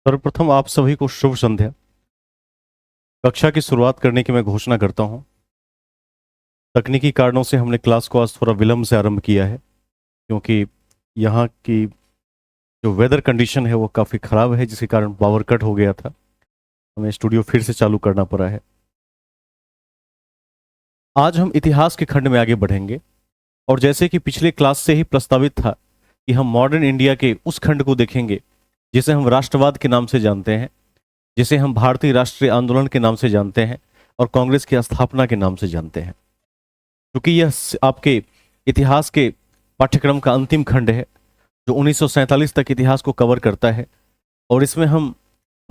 सर्वप्रथम आप सभी को शुभ संध्या। कक्षा की शुरुआत करने की मैं घोषणा करता हूं। तकनीकी कारणों से हमने क्लास को आज थोड़ा विलंब से आरंभ किया है, क्योंकि यहाँ की जो वेदर कंडीशन है वो काफ़ी ख़राब है, जिसके कारण पावर कट हो गया था। हमें स्टूडियो फिर से चालू करना पड़ा है। आज हम इतिहास के खंड में आगे बढ़ेंगे, और जैसे कि पिछले क्लास से ही प्रस्तावित था कि हम मॉडर्न इंडिया के उस खंड को देखेंगे जिसे हम राष्ट्रवाद के नाम से जानते हैं, जिसे हम भारतीय राष्ट्रीय आंदोलन के नाम से जानते हैं और कांग्रेस की स्थापना के नाम से जानते हैं। क्योंकि यह आपके इतिहास के पाठ्यक्रम का अंतिम खंड है, जो 1947 तक इतिहास को कवर करता है, और इसमें हम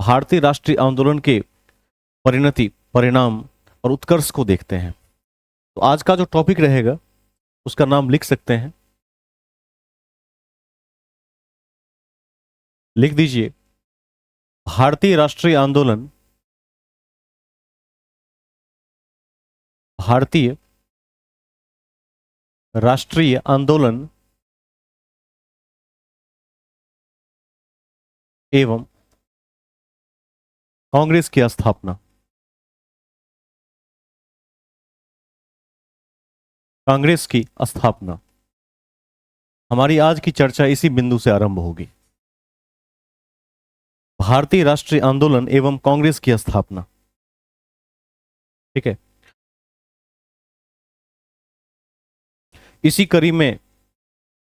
भारतीय राष्ट्रीय आंदोलन के परिणति, परिणाम और उत्कर्ष को देखते हैं। तो आज का जो टॉपिक रहेगा उसका नाम लिख सकते हैं, लिख दीजिए, भारतीय राष्ट्रीय आंदोलन, भारतीय राष्ट्रीय आंदोलन एवं कांग्रेस की स्थापना। कांग्रेस की स्थापना। हमारी आज की चर्चा इसी बिंदु से आरंभ होगी। भारतीय राष्ट्रीय आंदोलन एवं कांग्रेस की स्थापना। ठीक है। इसी कड़ी में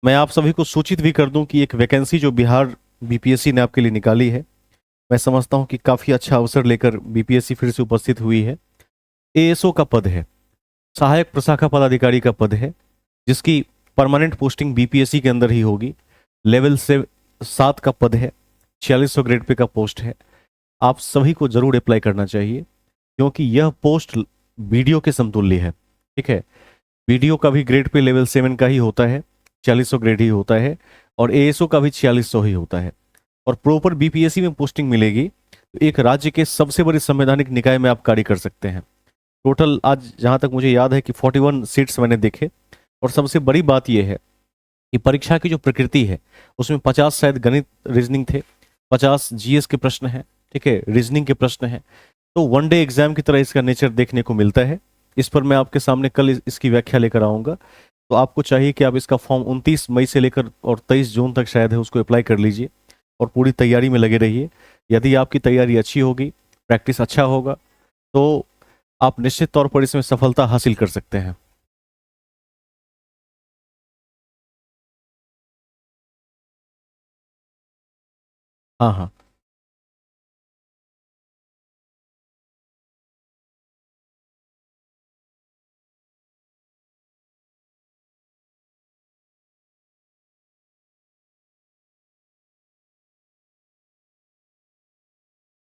मैं आप सभी को सूचित भी कर दूं कि एक वैकेंसी जो बिहार बीपीएससी ने आपके लिए निकाली है, मैं समझता हूं कि काफ़ी अच्छा अवसर लेकर बीपीएससी फिर से उपस्थित हुई है। एएसओ का पद है, सहायक प्रशाखा पदाधिकारी का पद है, जिसकी परमानेंट पोस्टिंग बीपीएससी के अंदर ही होगी। लेवल से 7 का पद है, 4600 ग्रेड पे का पोस्ट है। आप सभी को जरूर अप्लाई करना चाहिए, क्योंकि यह पोस्ट वीडियो के समतुल्य है। ठीक है। वीडियो का भी ग्रेड पे लेवल 7 का ही होता है, 4600 ग्रेड ही होता है, और एएसओ का भी 4600 ही होता है। और प्रॉपर बीपीएससी में पोस्टिंग मिलेगी तो एक राज्य के सबसे बड़े संवैधानिक निकाय में आप कार्य कर सकते हैं। टोटल आज जहां तक मुझे याद है कि 41 सीट्स मैंने देखे। और सबसे बड़ी बात यह है कि परीक्षा की जो प्रकृति है उसमें 50 शायद गणित रीजनिंग थे, 50 जीएस के प्रश्न हैं, ठीक है, रीजनिंग के प्रश्न हैं। तो वन डे एग्जाम की तरह इसका नेचर देखने को मिलता है। इस पर मैं आपके सामने कल इसकी व्याख्या लेकर आऊँगा। तो आपको चाहिए कि आप इसका फॉर्म 29 मई से लेकर और 23 जून तक शायद है उसको अप्लाई कर लीजिए, और पूरी तैयारी में लगे रहिए। यदि आपकी तैयारी अच्छी होगी, प्रैक्टिस अच्छा होगा, तो आप निश्चित तौर पर इसमें सफलता हासिल कर सकते हैं। हाँ हाँ।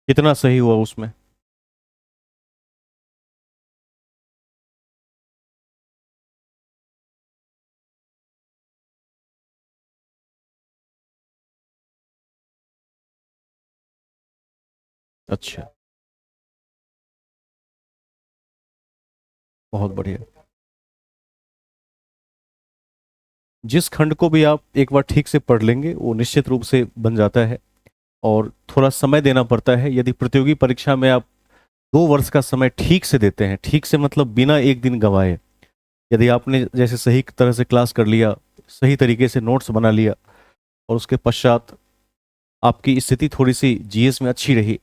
कितना सही हुआ उसमें? अच्छा, बहुत बढ़िया। जिस खंड को भी आप एक बार ठीक से पढ़ लेंगे वो निश्चित रूप से बन जाता है, और थोड़ा समय देना पड़ता है। यदि प्रतियोगी परीक्षा में आप 2 वर्ष का समय ठीक से देते हैं, ठीक से मतलब बिना एक दिन गंवाए, यदि आपने जैसे सही तरह से क्लास कर लिया, सही तरीके से नोट्स बना लिया, और उसके पश्चात आपकी स्थिति थोड़ी सी जीएस में अच्छी रही,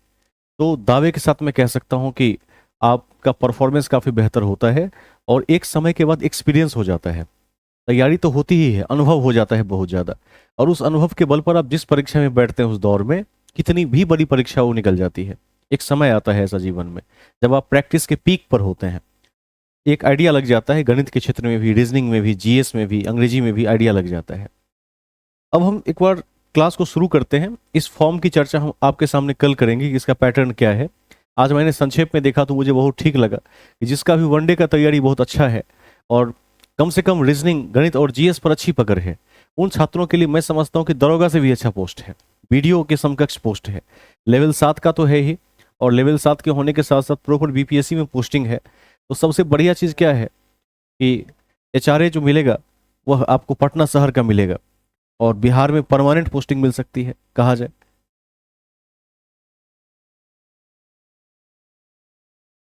तो दावे के साथ मैं कह सकता हूं कि आपका परफॉर्मेंस काफ़ी बेहतर होता है, और एक समय के बाद एक्सपीरियंस हो जाता है। तैयारी तो होती ही है, अनुभव हो जाता है बहुत ज़्यादा, और उस अनुभव के बल पर आप जिस परीक्षा में बैठते हैं उस दौर में कितनी भी बड़ी परीक्षा वो निकल जाती है। एक समय आता है ऐसा जीवन में जब आप प्रैक्टिस के पीक पर होते हैं, एक आइडिया लग जाता है, गणित के क्षेत्र में भी, रीजनिंग में भी, जीएस में भी, अंग्रेजी में भी आइडिया लग जाता है। अब हम एक बार क्लास को शुरू करते हैं। इस फॉर्म की चर्चा हम आपके सामने कल करेंगे कि इसका पैटर्न क्या है। आज मैंने संक्षेप में देखा तो मुझे बहुत ठीक लगा कि जिसका भी वनडे का तैयारी बहुत अच्छा है, और कम से कम रीजनिंग, गणित और जीएस पर अच्छी पकड़ है, उन छात्रों के लिए मैं समझता हूँ कि दरोगा से भी अच्छा पोस्ट है, वीडियो के समकक्ष पोस्ट है। लेवल 7 का तो है ही, और लेवल 7 के होने के साथ साथ प्रॉपर बीपीएससी में पोस्टिंग है। तो सबसे बढ़िया चीज़ क्या है कि एचआरए जो मिलेगा वह आपको पटना शहर का मिलेगा, और बिहार में परमानेंट पोस्टिंग मिल सकती है, कहा जाए।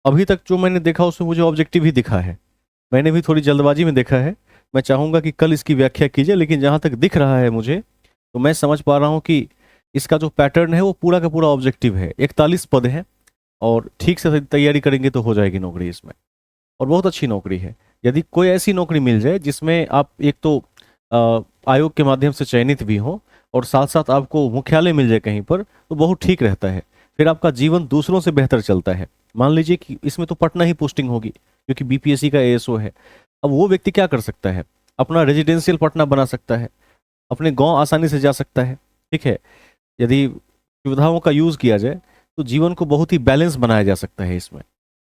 अभी तक जो मैंने देखा उसमें मुझे ऑब्जेक्टिव ही दिखा है। मैंने भी थोड़ी जल्दबाजी में देखा है, मैं चाहूँगा कि कल इसकी व्याख्या कीजिए, लेकिन जहाँ तक दिख रहा है मुझे, तो मैं समझ पा रहा हूँ कि इसका जो पैटर्न है वो पूरा का पूरा ऑब्जेक्टिव है। 41 पद हैं और ठीक से तैयारी करेंगे तो हो जाएगी नौकरी इसमें, और बहुत अच्छी नौकरी है। यदि कोई ऐसी नौकरी मिल जाए जिसमें आप एक तो आयोग के माध्यम से चयनित भी हो और साथ साथ आपको मुख्यालय मिल जाए कहीं पर, तो बहुत ठीक रहता है। फिर आपका जीवन दूसरों से बेहतर चलता है। मान लीजिए कि इसमें तो पटना ही पोस्टिंग होगी क्योंकि बीपीएससी का एएसओ है। अब वो व्यक्ति क्या कर सकता है, अपना रेजिडेंशियल पटना बना सकता है, अपने गांव आसानी से जा सकता है। ठीक है, यदि सुविधाओं का यूज़ किया जाए तो जीवन को बहुत ही बैलेंस बनाया जा सकता है इसमें।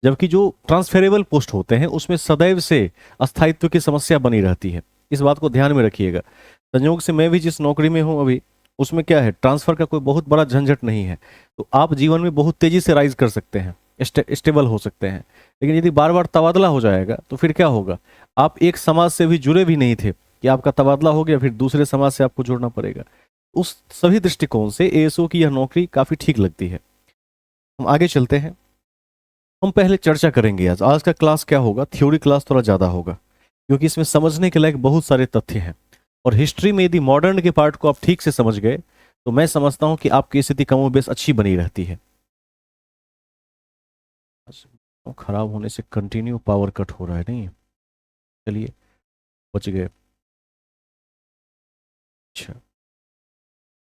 जबकि जो ट्रांसफेरेबल पोस्ट होते हैं उसमें सदैव से अस्थायित्व की समस्या बनी रहती है। इस बात को ध्यान में रखिएगा। संयोग से मैं भी जिस नौकरी में हूँ अभी, उसमें क्या है, ट्रांसफर का कोई बहुत बड़ा झंझट नहीं है, तो आप जीवन में बहुत तेजी से राइज कर सकते हैं, स्टेबल हो सकते हैं। लेकिन यदि बार बार तबादला हो जाएगा तो फिर क्या होगा, आप एक समाज से भी जुड़े भी नहीं थे कि आपका तबादला हो गया, फिर दूसरे समाज से आपको जुड़ना पड़ेगा। उस सभी दृष्टिकोण से एएसओ की यह नौकरी काफी ठीक लगती है। हम आगे चलते हैं। हम पहले चर्चा करेंगे आज का क्लास क्या होगा, थ्योरी क्लास थोड़ा ज़्यादा होगा क्योंकि इसमें समझने के लायक बहुत सारे तथ्य हैं। और हिस्ट्री में यदि मॉडर्न के पार्ट को आप ठीक से समझ गए तो मैं समझता हूं कि आपकी स्थिति कमोबेश अच्छी बनी रहती है। खराब होने से कंटिन्यू पावर कट हो रहा है, नहीं? चलिए, बच गए। अच्छा,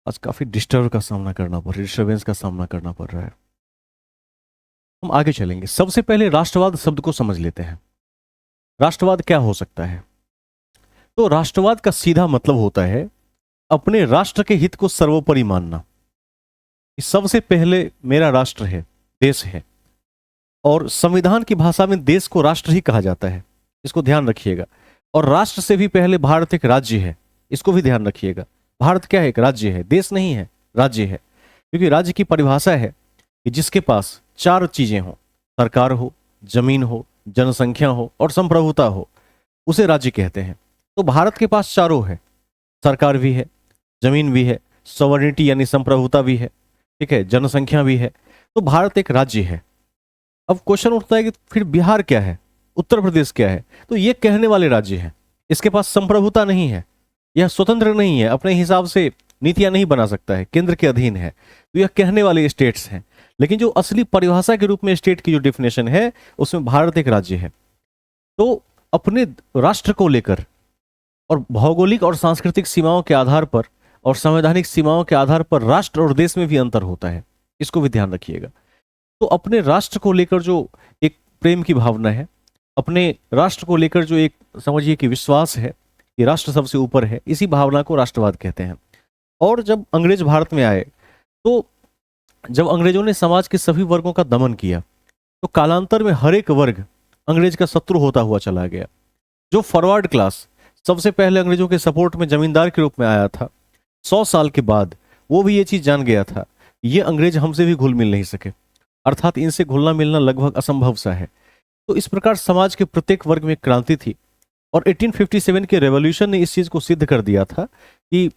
आज काफ़ी डिस्टर्बेंस का सामना करना पड़ रहा है। हम आगे चलेंगे। सबसे पहले राष्ट्रवाद शब्द को समझ लेते हैं। राष्ट्रवाद क्या हो सकता है? तो राष्ट्रवाद का सीधा मतलब होता है अपने राष्ट्र के हित को सर्वोपरि मानना। सबसे पहले मेरा राष्ट्र है, देश है, और संविधान की भाषा में देश को राष्ट्र ही कहा जाता है, इसको ध्यान रखिएगा। और राष्ट्र से भी पहले भारत एक राज्य है, इसको भी ध्यान रखिएगा। भारत क्या है? एक राज्य है, देश नहीं है, राज्य है। क्योंकि राज्य की परिभाषा है कि जिसके पास 4 चीजें हो, सरकार हो, जमीन हो, जनसंख्या हो और संप्रभुता हो, उसे राज्य कहते हैं। तो भारत के पास चारों है, सरकार भी है, जमीन भी है, सॉवरेनिटी यानी संप्रभुता भी है, ठीक है, जनसंख्या भी है। तो भारत एक राज्य है। अब क्वेश्चन उठता है कि फिर बिहार क्या है, उत्तर प्रदेश क्या है? तो ये कहने वाले राज्य हैं, इसके पास संप्रभुता नहीं है, यह स्वतंत्र नहीं है, अपने हिसाब से नीतियां नहीं बना सकता है, केंद्र के अधीन है। तो यह कहने वाले स्टेट्स हैं। लेकिन जो असली परिभाषा के रूप में स्टेट की जो डिफिनेशन है उसमें भारत एक राज्य है। तो अपने राष्ट्र को लेकर और भौगोलिक और सांस्कृतिक सीमाओं के आधार पर और संवैधानिक सीमाओं के आधार पर राष्ट्र और देश में भी अंतर होता है, इसको भी ध्यान रखिएगा। तो अपने राष्ट्र को लेकर जो एक प्रेम की भावना है, अपने राष्ट्र को लेकर जो एक समझिए कि विश्वास है कि राष्ट्र सबसे ऊपर है, इसी भावना को राष्ट्रवाद कहते हैं। और जब अंग्रेज भारत में आए, तो जब अंग्रेजों ने समाज के सभी वर्गों का दमन किया, तो कालांतर में हर एक वर्ग अंग्रेज का शत्रु होता हुआ चला गया। जो फॉरवर्ड क्लास सबसे पहले अंग्रेजों के सपोर्ट में जमींदार के रूप में आया था, 100 साल के बाद वो भी ये चीज जान गया था, ये अंग्रेज हमसे भी घुल मिल नहीं सके, अर्थात इनसे घुलना मिलना लगभग असंभव सा है। तो इस प्रकार समाज के प्रत्येक वर्ग में क्रांति थी। और 1857 के रेवोल्यूशन ने इस चीज को सिद्ध कर दिया था कि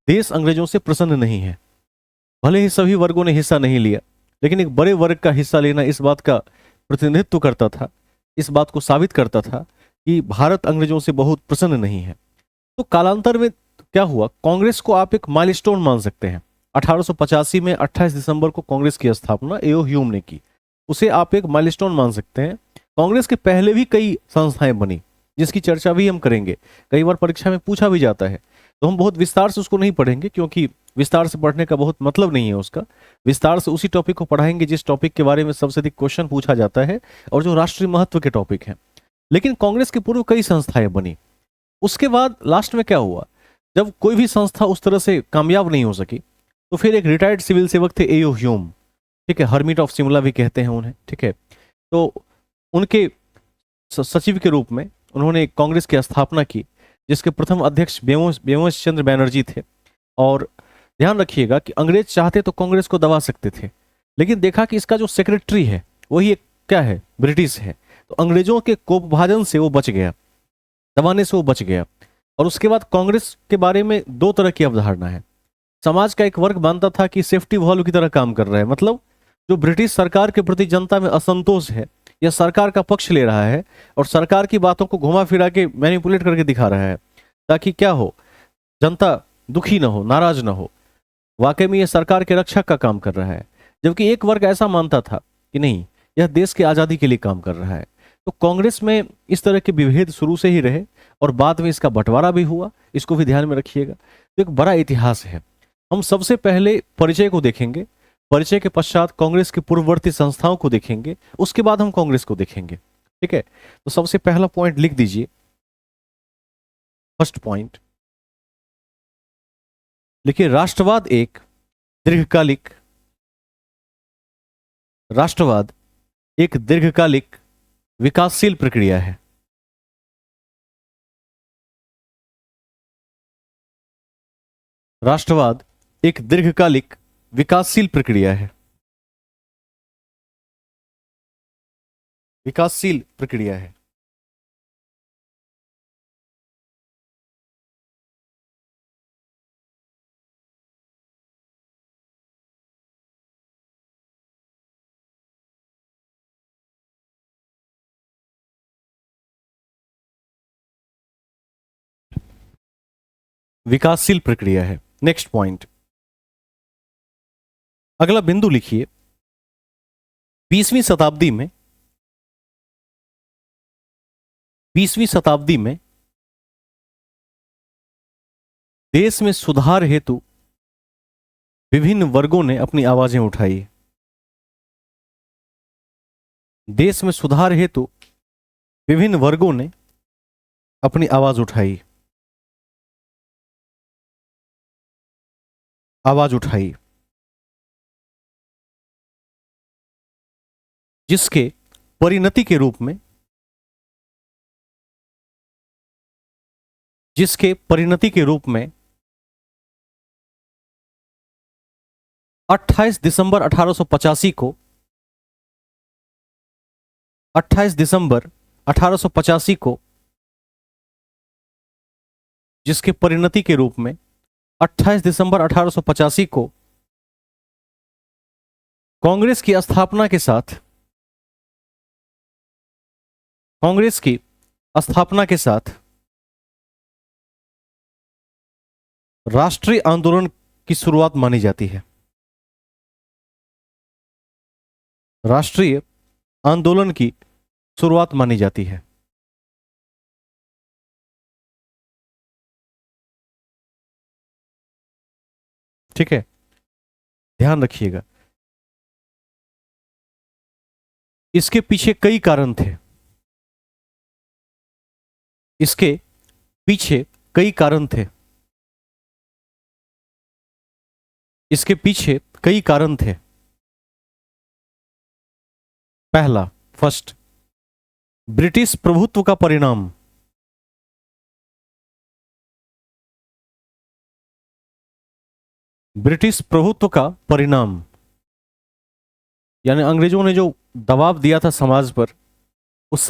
देश अंग्रेजों से प्रसन्न नहीं है। भले ही सभी वर्गों ने हिस्सा नहीं लिया, लेकिन एक बड़े वर्ग का हिस्सा लेना इस बात का प्रतिनिधित्व करता था, इस बात को साबित करता था कि भारत अंग्रेजों से बहुत प्रसन्न नहीं है। तो कालांतर में क्या हुआ, कांग्रेस को आप एक माइलस्टोन मान सकते हैं। 1885 में 28 दिसंबर को कांग्रेस की स्थापना एओ ह्यूम ने की, उसे आप एक माइलस्टोन मान सकते हैं। कांग्रेस के पहले भी कई संस्थाएं बनी जिसकी चर्चा भी हम करेंगे, कई बार परीक्षा में पूछा भी जाता है, तो हम बहुत विस्तार से उसको नहीं पढ़ेंगे क्योंकि विस्तार से पढ़ने का बहुत मतलब नहीं है उसका। विस्तार से उसी टॉपिक को पढ़ाएंगे जिस टॉपिक के बारे में सबसे अधिक क्वेश्चन पूछा जाता है और जो राष्ट्रीय महत्व के टॉपिक हैं। लेकिन कांग्रेस के पूर्व कई संस्थाएं बनी। उसके बाद लास्ट में क्या हुआ, जब कोई भी संस्था उस तरह से कामयाब नहीं हो सकी, तो फिर एक रिटायर्ड सिविल सेवक थे एओ ह्यूम, ठीक है, हर्मिट ऑफ सिमला भी कहते हैं उन्हें, ठीक है। तो उनके सचिव के रूप में उन्होंने कांग्रेस की स्थापना की, जिसके प्रथम अध्यक्ष बेमोस चंद्र बैनर्जी थे। और ध्यान रखिएगा कि अंग्रेज चाहते तो कांग्रेस को दबा सकते थे, लेकिन देखा कि इसका जो सेक्रेटरी है वही एक क्या है, ब्रिटिश है, तो अंग्रेजों के कोपभाजन से वो बच गया, दबाने से वो बच गया। और उसके बाद कांग्रेस के बारे में 2 तरह की अवधारणा है। समाज का एक वर्ग मानता था कि सेफ्टी वॉल्व की तरह काम कर रहा है, मतलब जो ब्रिटिश सरकार के प्रति जनता में असंतोष है यह सरकार का पक्ष ले रहा है और सरकार की बातों को घुमा फिरा के मैनिपुलेट करके दिखा रहा है, ताकि क्या हो, जनता दुखी ना हो, नाराज ना हो। वाकई में यह सरकार के रक्षक का काम कर रहा है, जबकि एक वर्ग ऐसा मानता था कि नहीं, यह देश की आज़ादी के लिए काम कर रहा है। तो कांग्रेस में इस तरह के विभेद शुरू से ही रहे और बाद में इसका बंटवारा भी हुआ, इसको भी ध्यान में रखिएगा। तो एक बड़ा इतिहास है। हम सबसे पहले परिचय को देखेंगे, परिचय के पश्चात कांग्रेस के पूर्ववर्ती संस्थाओं को देखेंगे, उसके बाद हम कांग्रेस को देखेंगे। ठीक है, तो सबसे पहला पॉइंट लिख दीजिए। फर्स्ट पॉइंट लिखिए, राष्ट्रवाद एक दीर्घकालिक राष्ट्रवाद एक दीर्घकालिक विकासशील प्रक्रिया है। राष्ट्रवाद एक दीर्घकालिक विकासशील प्रक्रिया है। विकासशील प्रक्रिया है। विकासशील प्रक्रिया है। नेक्स्ट पॉइंट, अगला बिंदु लिखिए, 20वीं शताब्दी में 20वीं शताब्दी में देश में सुधार हेतु विभिन्न वर्गों ने अपनी आवाजें उठाई। देश में सुधार हेतु विभिन्न वर्गों ने अपनी आवाज उठाई। आवाज उठाई, जिसके परिणति के रूप में जिसके परिणति के रूप में 28 दिसंबर 1885 को 28 दिसंबर 1885 को जिसके परिणति के रूप में 28 दिसंबर 1885 को कांग्रेस की स्थापना के साथ कांग्रेस की स्थापना के साथ राष्ट्रीय आंदोलन की शुरुआत मानी जाती है। राष्ट्रीय आंदोलन की शुरुआत मानी जाती है। ठीक है, ध्यान रखिएगा। इसके पीछे कई कारण थे। इसके पीछे कई कारण थे। इसके पीछे कई कारण थे। पहला, फर्स्ट, ब्रिटिश प्रभुत्व का परिणाम। ब्रिटिश प्रभुत्व का परिणाम, यानी अंग्रेजों ने जो दबाव दिया था समाज पर, उस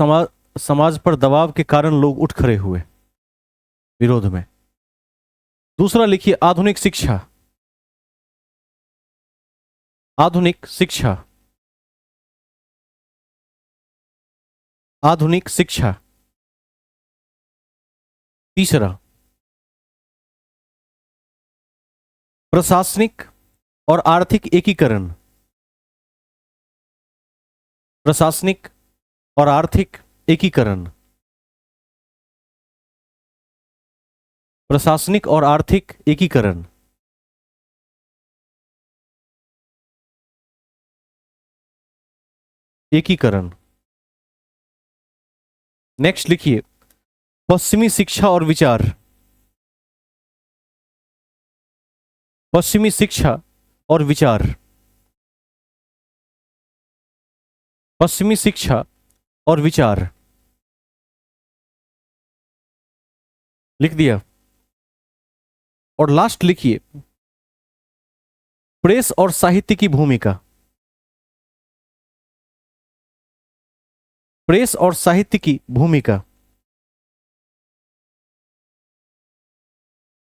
समाज पर दबाव के कारण लोग उठ खड़े हुए विरोध में। दूसरा लिखिए, आधुनिक शिक्षा। आधुनिक शिक्षा। आधुनिक शिक्षा। तीसरा, प्रशासनिक और आर्थिक एकीकरण। प्रशासनिक और आर्थिक एकीकरण। प्रशासनिक और आर्थिक एकीकरण। एकीकरण। नेक्स्ट लिखिए, पश्चिमी शिक्षा और विचार। पश्चिमी शिक्षा और विचार। पश्चिमी शिक्षा और विचार। लिख दिया। और लास्ट लिखिए, प्रेस और साहित्य की भूमिका। प्रेस और साहित्य की भूमिका।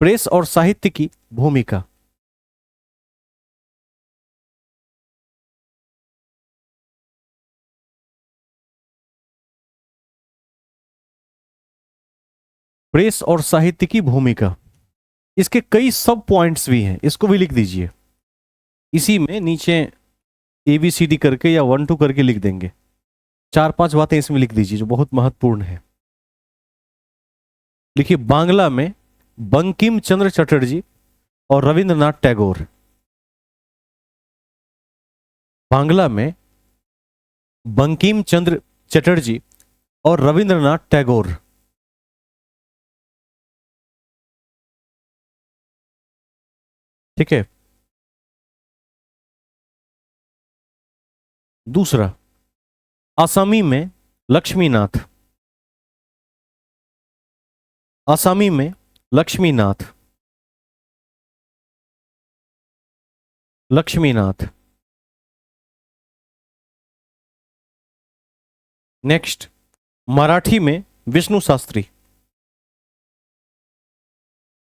प्रेस और साहित्य की भूमिका। प्रेस और साहित्य की भूमिका। इसके कई सब पॉइंट्स भी हैं, इसको भी लिख दीजिए। इसी में नीचे ABCD करके या 1 2 करके लिख देंगे। 4 5 बातें इसमें लिख दीजिए जो बहुत महत्वपूर्ण है। लिखिए, बांग्ला में बंकिम चंद्र चटर्जी और रविंद्रनाथ टैगोर। बांग्ला में बंकिम चंद्र चटर्जी और रविंद्रनाथ टैगोर। ठीक है। दूसरा, आसामी में लक्ष्मीनाथ। आसामी में लक्ष्मीनाथ। लक्ष्मीनाथ। नेक्स्ट, मराठी में विष्णु शास्त्री।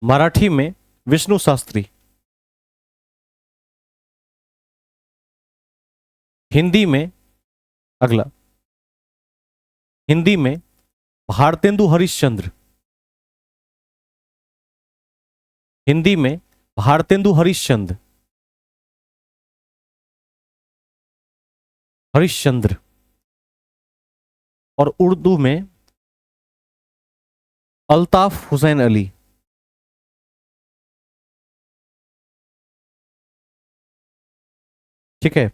मराठी में विष्णु शास्त्री। हिंदी में, अगला, हिंदी में भारतेंदु हरिश्चंद्र। हिंदी में भारतेंदु हरिश्चंद्र। हरिश्चंद्र। और उर्दू में अल्ताफ हुसैन अली। ठीक है,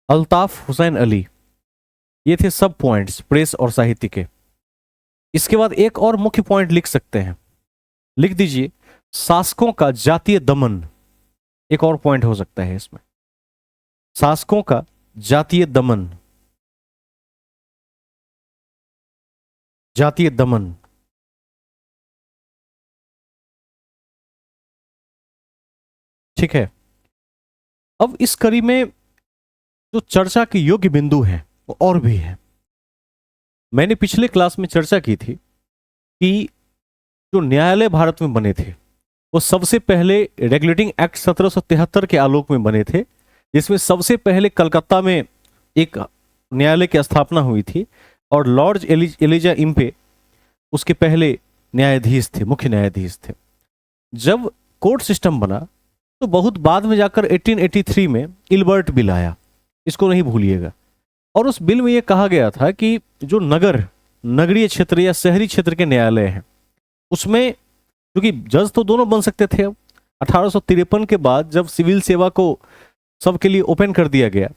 अल्ताफ हुसैन अली। ये थे सब पॉइंट्स प्रेस और साहित्य के। इसके बाद एक और मुख्य पॉइंट लिख सकते हैं, लिख दीजिए, शासकों का जातीय दमन। एक और पॉइंट हो सकता है इसमें, शासकों का जातीय दमन। जातीय दमन। ठीक है। अब इस कड़ी में जो चर्चा के योग्य बिंदु हैं वो और भी हैं। मैंने पिछले क्लास में चर्चा की थी कि जो न्यायालय भारत में बने थे वो सबसे पहले रेगुलेटिंग एक्ट 1773 के आलोक में बने थे, जिसमें सबसे पहले कलकत्ता में एक न्यायालय की स्थापना हुई थी और लॉर्ड एलिजा इम्पे उसके पहले न्यायाधीश थे, मुख्य न्यायाधीश थे। जब कोर्ट सिस्टम बना तो बहुत बाद में जाकर 1883 में इल्बर्ट बिल आया, इसको नहीं भूलिएगा। और उस बिल में यह कहा गया था कि जो नगरीय क्षेत्र या शहरी क्षेत्र के न्यायालय हैं उसमें, क्योंकि जज तो दोनों बन सकते थे, अब 1853 के बाद जब सिविल सेवा को सबके लिए ओपन कर दिया गया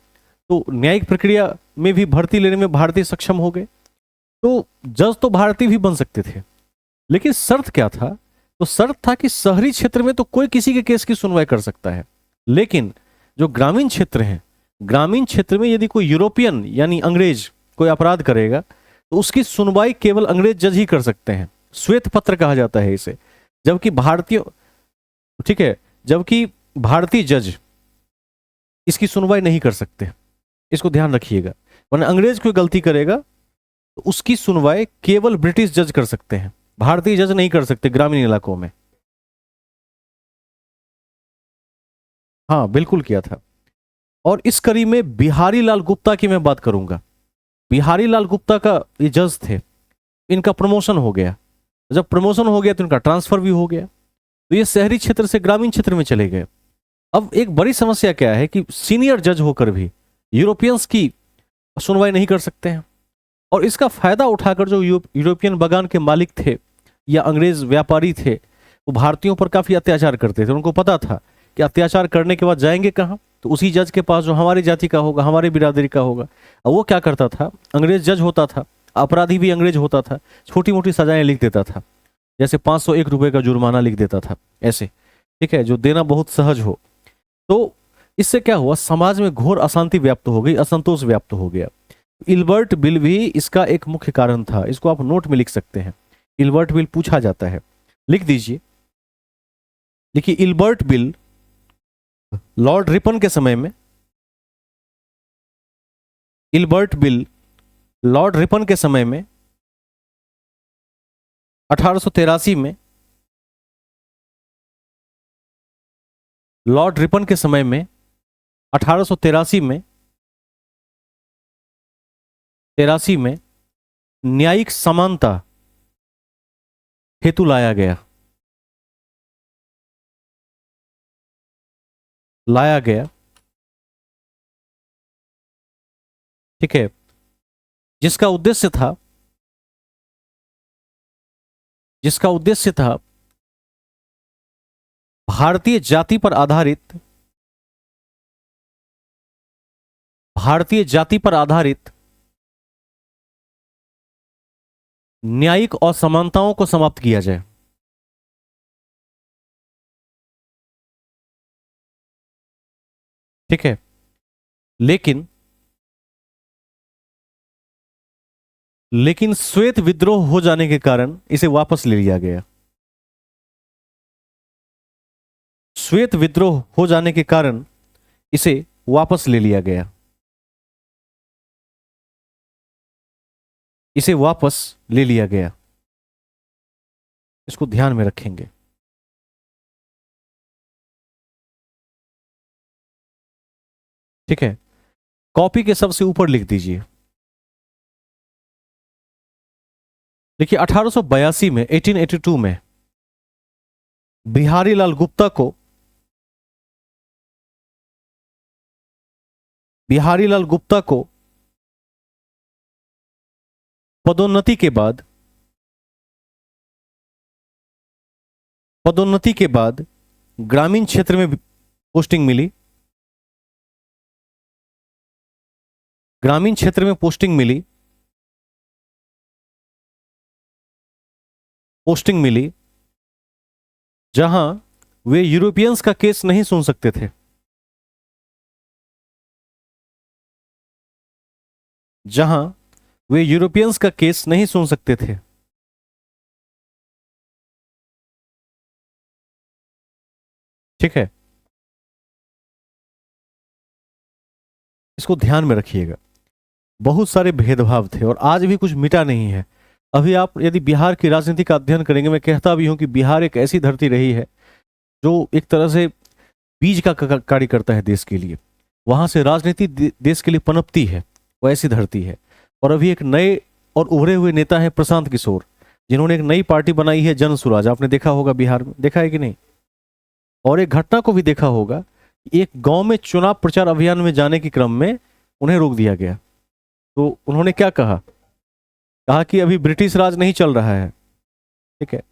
तो न्यायिक प्रक्रिया में भी भर्ती लेने में भारतीय सक्षम हो गए, तो जज तो भारतीय भी बन सकते थे। लेकिन शर्त क्या था? तो शर्त था कि शहरी क्षेत्र में तो कोई किसी के केस की सुनवाई कर सकता है, लेकिन जो ग्रामीण क्षेत्र हैं, ग्रामीण क्षेत्र में यदि कोई यूरोपियन यानी अंग्रेज कोई अपराध करेगा तो उसकी सुनवाई केवल अंग्रेज जज ही कर सकते हैं। श्वेत पत्र कहा जाता है इसे। जबकि भारतीय, ठीक है, जबकि भारतीय जज इसकी सुनवाई नहीं कर सकते, इसको ध्यान रखिएगा। वरना अंग्रेज कोई गलती करेगा तो उसकी सुनवाई केवल ब्रिटिश जज कर सकते हैं, भारतीय जज नहीं कर सकते ग्रामीण इलाकों में। हाँ बिल्कुल किया था। और इस कड़ी में बिहारी लाल गुप्ता की मैं बात करूंगा। बिहारी लाल गुप्ता का ये जज थे, इनका प्रमोशन हो गया। जब प्रमोशन हो गया तो इनका ट्रांसफर भी हो गया, तो ये शहरी क्षेत्र से ग्रामीण क्षेत्र में चले गए। अब एक बड़ी समस्या क्या है कि सीनियर जज होकर भी यूरोपियंस की सुनवाई नहीं कर सकते हैं। और इसका फायदा उठाकर जो यूरोपियन बगान के मालिक थे या अंग्रेज व्यापारी थे वो भारतीयों पर काफी अत्याचार करते थे। उनको पता था कि अत्याचार करने के बाद जाएंगे कहाँ, तो उसी जज के पास जो हमारी जाति का होगा, हमारी बिरादरी का होगा। अब वो क्या करता था, अंग्रेज जज होता था, अपराधी भी अंग्रेज होता था, छोटी मोटी सजाएं लिख देता था, जैसे 501 रुपए का जुर्माना लिख देता था ऐसे, ठीक है, जो देना बहुत सहज हो। तो इससे क्या हुआ, समाज में घोर अशांति व्याप्त हो गई, असंतोष व्याप्त हो गया। इल्बर्ट बिल भी इसका एक मुख्य कारण था, इसको आप नोट में लिख सकते हैं। इल्बर्ट बिल पूछा जाता है, लिख दीजिए। देखिए, इल्बर्ट बिल लॉर्ड रिपन के समय में, इल्बर्ट बिल लॉर्ड रिपन के समय में 1883 में, लॉर्ड रिपन के समय में 1883 में 83 में न्यायिक समानता, हेतु लाया गया, लाया गया, ठीक है, जिसका उद्देश्य था, जिसका उद्देश्य था भारतीय जाति पर आधारित, भारतीय जाति पर आधारित न्यायिक असमानताओं को समाप्त किया जाए। ठीक है, लेकिन लेकिन श्वेत विद्रोह हो जाने के कारण इसे वापस ले लिया गया। श्वेत विद्रोह हो जाने के कारण इसे वापस ले लिया गया, इसे वापस ले लिया गया। इसको ध्यान में रखेंगे। ठीक है, कॉपी के सबसे ऊपर लिख दीजिए। देखिए 1882 में, 1882 में बिहारी लाल गुप्ता को, बिहारी लाल गुप्ता को पदोन्नति के बाद, पदोन्नति के बाद ग्रामीण क्षेत्र में पोस्टिंग मिली, ग्रामीण क्षेत्र में पोस्टिंग मिली, पोस्टिंग मिली जहां वे यूरोपियंस का केस नहीं सुन सकते थे, जहां वे यूरोपियंस का केस नहीं सुन सकते थे। ठीक है, इसको ध्यान में रखिएगा। बहुत सारे भेदभाव थे और आज भी कुछ मिटा नहीं है। अभी आप यदि बिहार की राजनीति का अध्ययन करेंगे, मैं कहता भी हूं कि बिहार एक ऐसी धरती रही है जो एक तरह से बीज का कार्य करता है देश के लिए। वहां से राजनीति देश के लिए पनपती है, वो ऐसी धरती है। और अभी एक नए और उभरे हुए नेता है प्रशांत किशोर, जिन्होंने एक नई पार्टी बनाई है जन सुराज। आपने देखा होगा बिहार में, देखा है कि नहीं? और एक घटना को भी देखा होगा, एक गांव में चुनाव प्रचार अभियान में जाने के क्रम में उन्हें रोक दिया गया। तो उन्होंने क्या कहा? कहा कि अभी ब्रिटिश राज नहीं चल रहा है। ठीक है,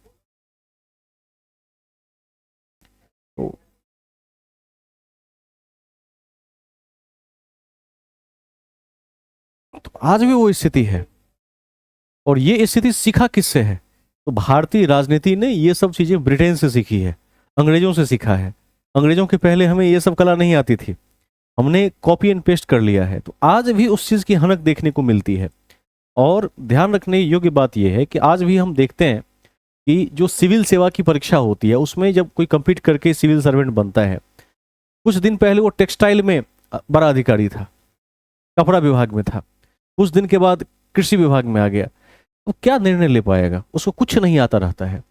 तो आज भी वो स्थिति है। और ये स्थिति सीखा किससे है? तो भारतीय राजनीति ने ये सब चीजें ब्रिटेन से सीखी है, अंग्रेजों से सीखा है। अंग्रेजों के पहले हमें ये सब कला नहीं आती थी, हमने कॉपी एंड पेस्ट कर लिया है। तो आज भी उस चीज की हनक देखने को मिलती है। और ध्यान रखने योग्य बात यह है कि आज भी हम देखते हैं कि जो सिविल सेवा की परीक्षा होती है, उसमें जब कोई कंपीट करके सिविल सर्वेंट बनता है, कुछ दिन पहले वो टेक्सटाइल में बड़ा अधिकारी था, कपड़ा विभाग में था, कुछ दिन के बाद कृषि विभाग में आ गया। तो क्या निर्णय ले पाएगा? उसको कुछ नहीं आता रहता है।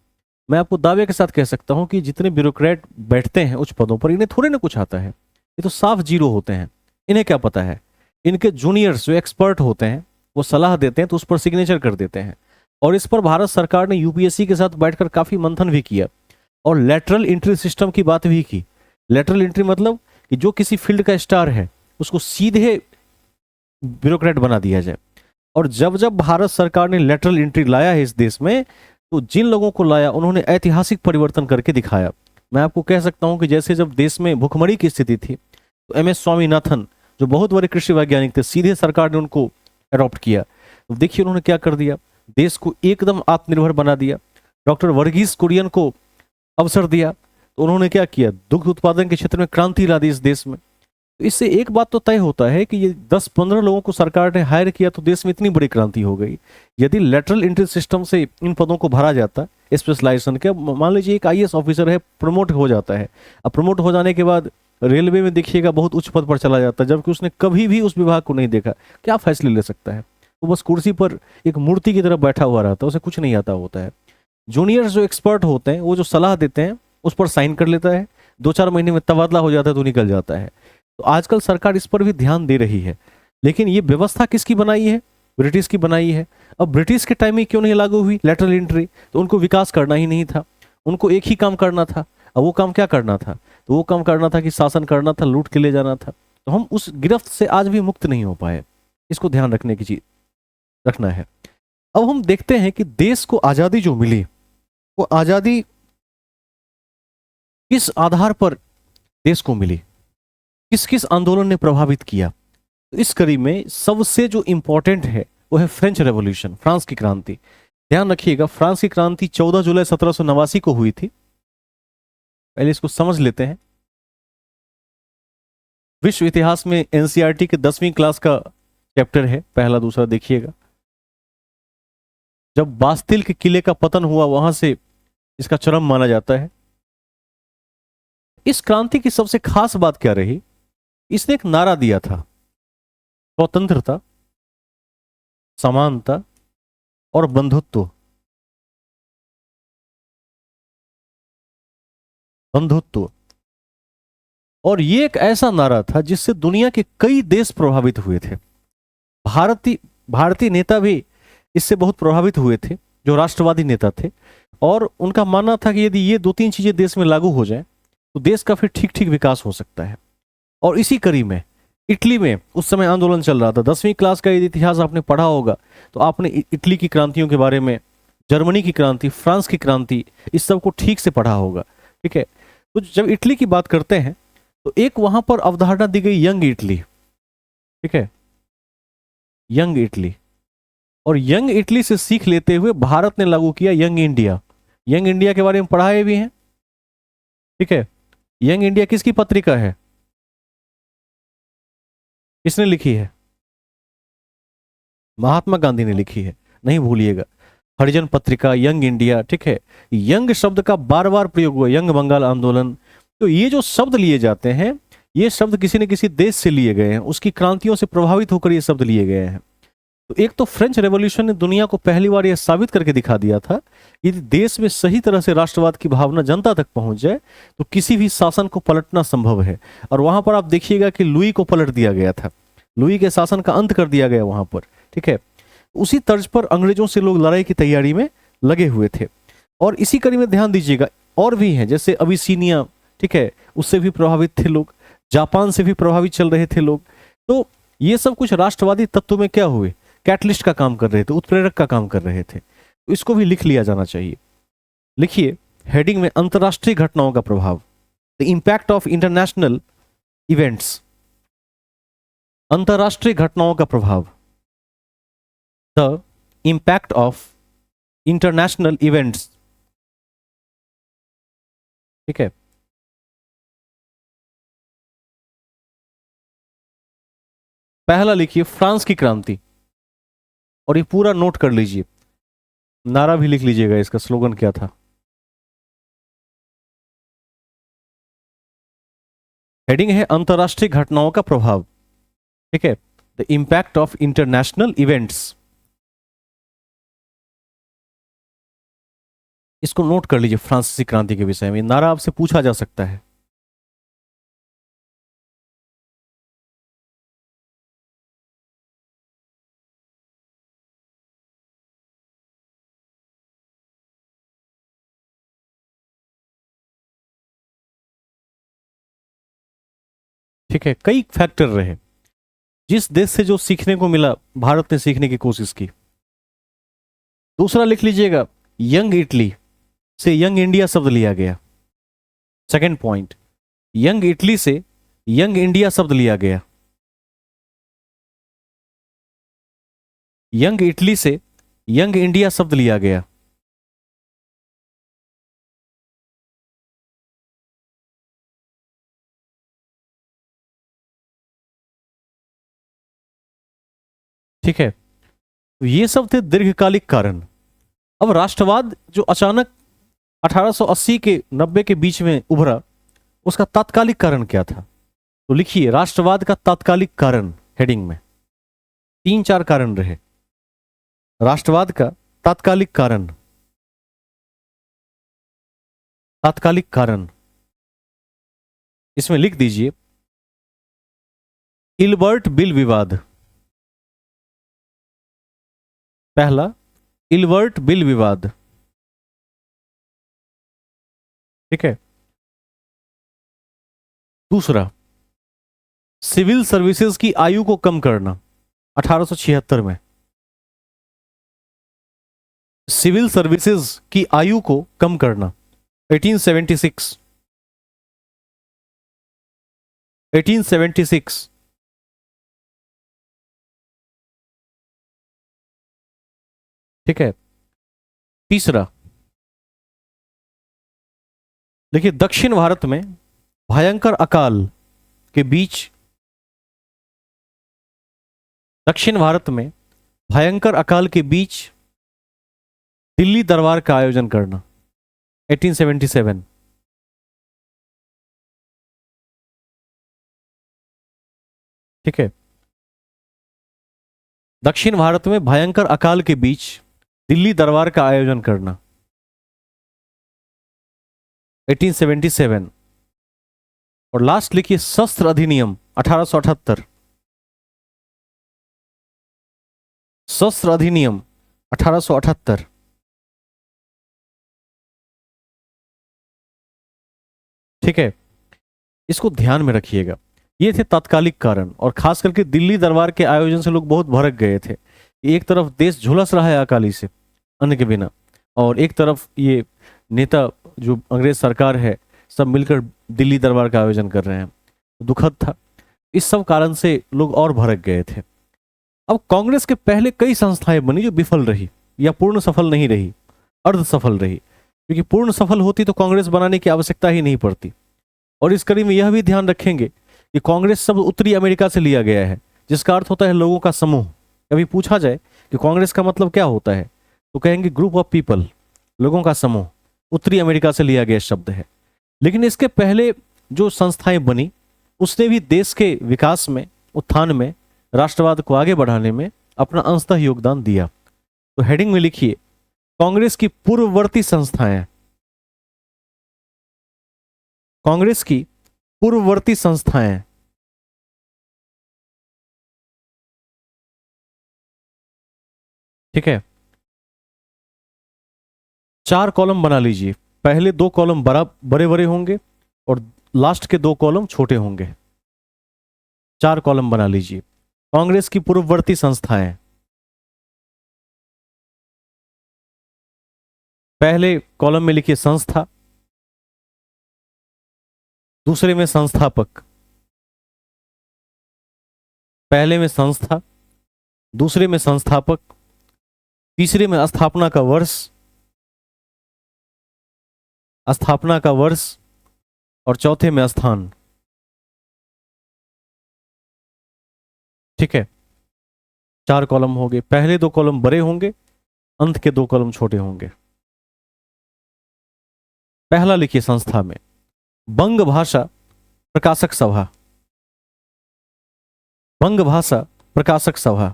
मैं आपको दावे के साथ कह सकता हूं कि जितने ब्यूरोक्रेट बैठते हैं उच्च पदों पर, इन्हें थोड़े ना कुछ आता है। ये तो साफ जीरो होते हैं। इन्हें क्या पता है? इनके जूनियर्स जो एक्सपर्ट होते हैं वो सलाह देते हैं तो उस पर सिग्नेचर कर देते हैं। और इस पर भारत सरकार ने यूपीएससी के साथ बैठकर काफी मंथन भी किया और लेटरल एंट्री सिस्टम की बात भी की। लेटरल एंट्री मतलब कि जो किसी फील्ड का स्टार है उसको सीधे ब्यूरोक्रेट बना दिया जाए। और जब जब भारत सरकार ने लेटरल एंट्री लाया है इस देश में, तो जिन लोगों को लाया उन्होंने ऐतिहासिक परिवर्तन करके दिखाया। मैं आपको कह सकता हूं कि जैसे जब देश में भुखमरी की स्थिति थी तो एम एस स्वामीनाथन जो बहुत बड़े कृषि वैज्ञानिक थे, सीधे सरकार ने उनको अडॉप्ट किया। तो देखिए उन्होंने क्या कर दिया, देश को एकदम आत्मनिर्भर बना दिया। डॉक्टर वर्गीस कुरियन को अवसर दिया तो उन्होंने क्या किया, दुग्ध उत्पादन के क्षेत्र में क्रांति ला दी इस देश में। तो इससे एक बात तो तय होता है कि ये 10-15 लोगों को सरकार ने हायर किया तो देश में इतनी बड़ी क्रांति हो गई। यदि लेटरल एंट्री सिस्टम से इन पदों को भरा जाता स्पेशलाइजेशन के, मान लीजिए एक आईएएस ऑफिसर है, प्रमोट हो जाता है। अब प्रमोट हो जाने के बाद रेलवे में देखिएगा बहुत उच्च पद पर चला जाता है, जबकि उसने कभी भी उस विभाग को नहीं देखा। क्या फैसले ले सकता है? वो बस कुर्सी पर एक मूर्ति की तरह बैठा हुआ रहता है, उसे कुछ नहीं आता होता है। जूनियर्स जो एक्सपर्ट होते हैं वो जो सलाह देते हैं उस पर साइन कर लेता है, 2-4 महीने में तबादला हो जाता है तो निकल जाता है। तो आजकल सरकार इस पर भी ध्यान दे रही है। लेकिन ये व्यवस्था किसकी बनाई है? ब्रिटिश की बनाई है। अब ब्रिटिश के टाइम में क्यों नहीं लागू हुई लेटरल एंट्री? तो उनको विकास करना ही नहीं था, उनको एक ही काम करना था। अब वो काम क्या करना था? तो वो काम करना था कि शासन करना था, लूट के ले जाना था। तो हम उस गिरफ्त से आज भी मुक्त नहीं हो पाए, इसको ध्यान रखने की चीज रखना है। अब हम देखते हैं कि देश को आजादी जो मिली, वो आजादी किस आधार पर देश को मिली, किस किस आंदोलन ने प्रभावित किया। तो इस कड़ी में सबसे जो इंपॉर्टेंट है वो है फ्रेंच रेवोल्यूशन, फ्रांस की क्रांति। ध्यान रखिएगा, फ्रांस की क्रांति 14 जुलाई 1789 को हुई थी। पहले इसको समझ लेते हैं। विश्व इतिहास में एनसीईआरटी के 10वीं क्लास का चैप्टर है, पहला दूसरा देखिएगा। जब बास्तिल के किले का पतन हुआ, वहां से इसका चरम माना जाता है। इस क्रांति की सबसे खास बात क्या रही? इसने एक नारा दिया था, स्वतंत्रता, समानता और बंधुत्व। बंधुत्व। और ये एक ऐसा नारा था जिससे दुनिया के कई देश प्रभावित हुए थे। भारतीय नेता भी इससे बहुत प्रभावित हुए थे, जो राष्ट्रवादी नेता थे। और उनका मानना था कि यदि ये दो तीन चीजें देश में लागू हो जाए तो देश का फिर ठीक ठीक विकास हो सकता है। और इसी कड़ी में इटली में उस समय आंदोलन चल रहा था। 10वीं क्लास का यदि इतिहास आपने पढ़ा होगा तो आपने इटली की क्रांतियों के बारे में, जर्मनी की क्रांति, फ्रांस की क्रांति, इस सब को ठीक से पढ़ा होगा। ठीक है। तो जब इटली की बात करते हैं तो एक वहां पर अवधारणा दी गई यंग इटली। ठीक है, यंग इटली। और यंग इटली से सीख लेते हुए भारत ने लागू किया यंग इंडिया। यंग इंडिया के बारे में पढ़ाए भी हैं। ठीक है। यंग इंडिया किसकी पत्रिका है? किसने लिखी है? महात्मा गांधी ने लिखी है, नहीं भूलिएगा। हरिजन पत्रिका, यंग इंडिया। ठीक है। यंग शब्द का बार बार प्रयोग हुआ, यंग बंगाल आंदोलन। तो ये जो शब्द लिए जाते हैं, ये शब्द किसी न किसी देश से लिए गए हैं, उसकी क्रांतियों से प्रभावित होकर ये शब्द लिए गए हैं। तो एक तो फ्रेंच रेवोल्यूशन ने दुनिया को पहली बार यह साबित करके दिखा दिया था, यदि देश में सही तरह से राष्ट्रवाद की भावना जनता तक पहुंच जाए तो किसी भी शासन को पलटना संभव है। और वहां पर आप देखिएगा कि लुई को पलट दिया गया था, लुई के शासन का अंत कर दिया गया वहां पर। ठीक है। उसी तर्ज पर अंग्रेजों से लोग लड़ाई की तैयारी में लगे हुए थे। और इसी कड़ी में ध्यान दीजिएगा, और भी हैं जैसे अबिसिनिया। ठीक है, उससे भी प्रभावित थे लोग, जापान से भी प्रभावित चल रहे थे लोग। तो ये सब कुछ राष्ट्रवादी तत्व में क्या हुए, कैटलिस्ट का काम कर रहे थे, उत्प्रेरक का काम कर रहे थे। तो इसको भी लिख लिया जाना चाहिए। लिखिए हेडिंग में, अंतरराष्ट्रीय घटनाओं का प्रभाव, the impact of international events. अंतरराष्ट्रीय घटनाओं का प्रभाव, the impact of international events. ठीक है। पहला लिखिए फ्रांस की क्रांति, और ये पूरा नोट कर लीजिए, नारा भी लिख लीजिएगा, इसका स्लोगन क्या था। हेडिंग है अंतरराष्ट्रीय घटनाओं का प्रभाव। ठीक है, the impact of international events. इसको नोट कर लीजिए, फ्रांसीसी क्रांति के विषय में नारा आपसे पूछा जा सकता है। ठीक है, कई फैक्टर रहे, जिस देश से जो सीखने को मिला भारत ने सीखने की कोशिश की। दूसरा लिख लीजिएगा, यंग इटली से यंग इंडिया शब्द लिया गया। सेकंड पॉइंट, यंग इटली से यंग इंडिया शब्द लिया गया। यंग इटली से यंग इंडिया शब्द लिया गया। ठीक है, तो ये सब थे दीर्घकालिक कारण। अब राष्ट्रवाद जो अचानक 1880 के 90 के बीच में उभरा, उसका तात्कालिक कारण क्या था? तो लिखिए राष्ट्रवाद का तात्कालिक कारण, हेडिंग में तीन चार कारण रहे। राष्ट्रवाद का तात्कालिक कारण, तात्कालिक कारण इसमें लिख दीजिए, इल्बर्ट बिल विवाद। पहला, इलवर्ट बिल विवाद, ठीक है। दूसरा, सिविल सर्विसेज की आयु को कम करना 1876 में, सिविल सर्विसेज की आयु को कम करना 1876, 1876। ठीक है। तीसरा, देखिए दक्षिण भारत में भयंकर अकाल के बीच, दक्षिण भारत में भयंकर अकाल के बीच दिल्ली दरबार का आयोजन करना 1877। ठीक है। दक्षिण भारत में भयंकर अकाल के बीच दिल्ली दरबार का आयोजन करना 1877। और लास्ट लिखिए शस्त्र अधिनियम 1878, शस्त्र अधिनियम 1878। ठीक है, इसको ध्यान में रखिएगा। ये थे तात्कालिक कारण, और खास करके दिल्ली दरबार के आयोजन से लोग बहुत भड़क गए थे। एक तरफ देश झुलस रहा है अकाली से अन्न के बिना, और एक तरफ ये नेता जो अंग्रेज सरकार है सब मिलकर दिल्ली दरबार का आयोजन कर रहे हैं। दुखद था। इस सब कारण से लोग और भड़क गए थे। अब कांग्रेस के पहले कई संस्थाएं बनी जो विफल रही या पूर्ण सफल नहीं रही, अर्ध सफल रही, क्योंकि पूर्ण सफल होती तो कांग्रेस बनाने की आवश्यकता ही नहीं पड़ती। और इस कड़ी में यह भी ध्यान रखेंगे कि कांग्रेस शब्द उत्तरी अमेरिका से लिया गया है, जिसका अर्थ होता है लोगों का समूह। कभी पूछा जाए कि कांग्रेस का मतलब क्या होता है, तो कहेंगे ग्रुप ऑफ पीपल, लोगों का समूह। उत्तरी अमेरिका से लिया गया शब्द है। लेकिन इसके पहले जो संस्थाएं बनी उसने भी देश के विकास में, उत्थान में, राष्ट्रवाद को आगे बढ़ाने में अपना अंशतः योगदान दिया। तो हेडिंग में लिखिए कांग्रेस की पूर्ववर्ती संस्थाएं, कांग्रेस की पूर्ववर्ती संस्थाएं। ठीक है, 4 कॉलम बना लीजिए। पहले 2 कॉलम बड़े बड़े होंगे और लास्ट के 2 कॉलम छोटे होंगे। 4 कॉलम बना लीजिए। कांग्रेस की पूर्ववर्ती संस्थाएं, पहले कॉलम में लिखिए संस्था, दूसरे में संस्थापक, पहले में संस्था, दूसरे में संस्थापक, तीसरे में स्थापना का वर्ष, स्थापना का वर्ष, और चौथे में स्थान। ठीक है, 4 कॉलम हो गए। पहले 2 कॉलम बड़े होंगे, अंत के 2 कॉलम छोटे होंगे। पहला लिखिए संस्था में बंग भाषा प्रकाशक सभा, बंग भाषा प्रकाशक सभा,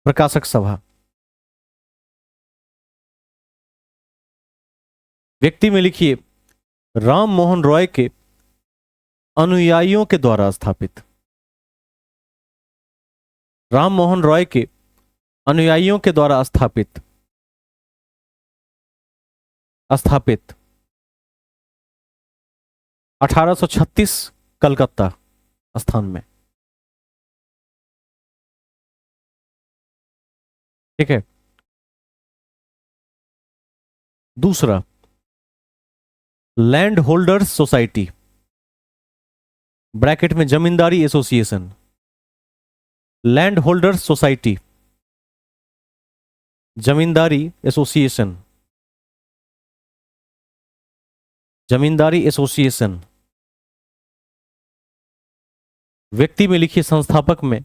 प्रकाशक सभा। व्यक्ति में लिखिए राम मोहन रॉय के अनुयायियों के द्वारा स्थापित, राम मोहन रॉय के अनुयायियों के द्वारा स्थापित, स्थापित 1836 कलकत्ता स्थान में। ठीक है। दूसरा, लैंड होल्डर्स सोसाइटी, ब्रैकेट में जमींदारी एसोसिएशन, लैंड होल्डर्स सोसाइटी, जमींदारी एसोसिएशन, जमींदारी एसोसिएशन। व्यक्ति में लिखिए संस्थापक में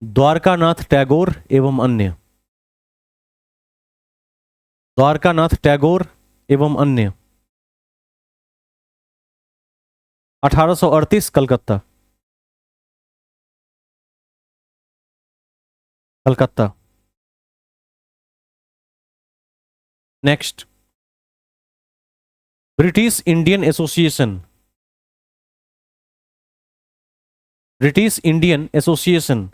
द्वारकानाथ टैगोर एवं अन्य, द्वारकानाथ टैगोर एवं अन्य 1838 Calcutta, Calcutta. Next, British Indian association, British Indian association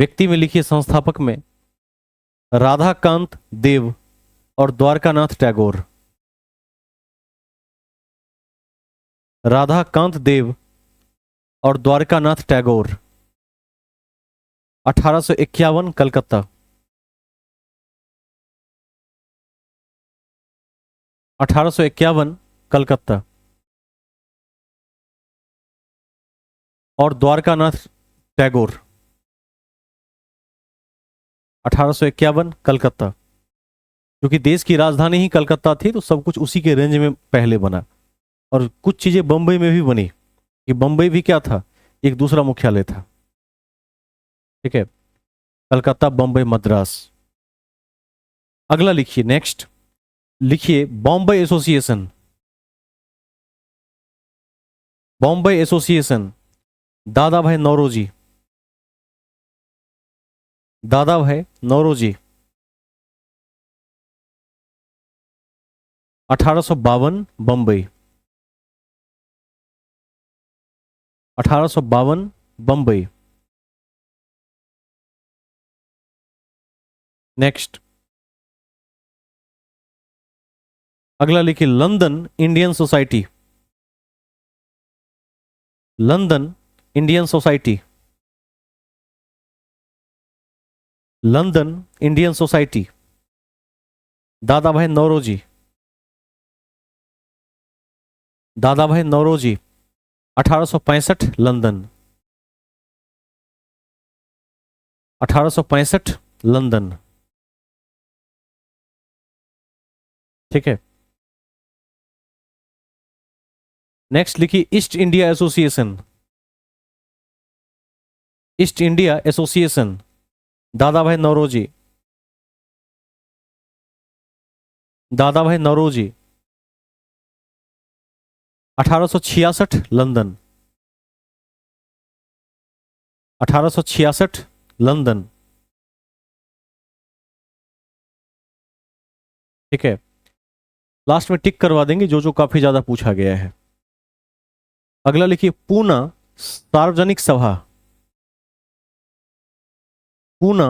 व्यक्ति में लिखिए संस्थापक में राधाकांत देव और द्वारकानाथ टैगोर। राधाकांत देव और द्वारकानाथ टैगोर, 1851 कलकत्ता। 1851 कलकत्ता। और द्वारकानाथ टैगोर, 1851 कलकत्ता। क्योंकि देश की राजधानी ही कलकत्ता थी तो सब कुछ उसी के रेंज में पहले बना, और कुछ चीजें बंबई में भी बनी कि बंबई भी क्या था, एक दूसरा मुख्यालय था। ठीक है, कलकत्ता, बंबई, मद्रास। अगला लिखिए, नेक्स्ट लिखिए बॉम्बे एसोसिएशन। बॉम्बे एसोसिएशन, दादा भाई नौरोजी। दादा भाई नौरोजी, 1852 बंबई। 1852 बंबई। नेक्स्ट अगला लिखिए London Indian society. London Indian society. London Indian society, दादा भाई नौरोजी। दादा भाई नौरोजी, 1865 लंदन। 1865 लंदन। ठीक है, नेक्स्ट लिखिए east India association. East India association, दादा भाई नौरोजी। दादा भाई नौरोजी, 1866 लंदन। 1866 लंदन। ठीक है, लास्ट में टिक करवा देंगे जो जो काफी ज्यादा पूछा गया है। अगला लिखिए पूना सार्वजनिक सभा। पूना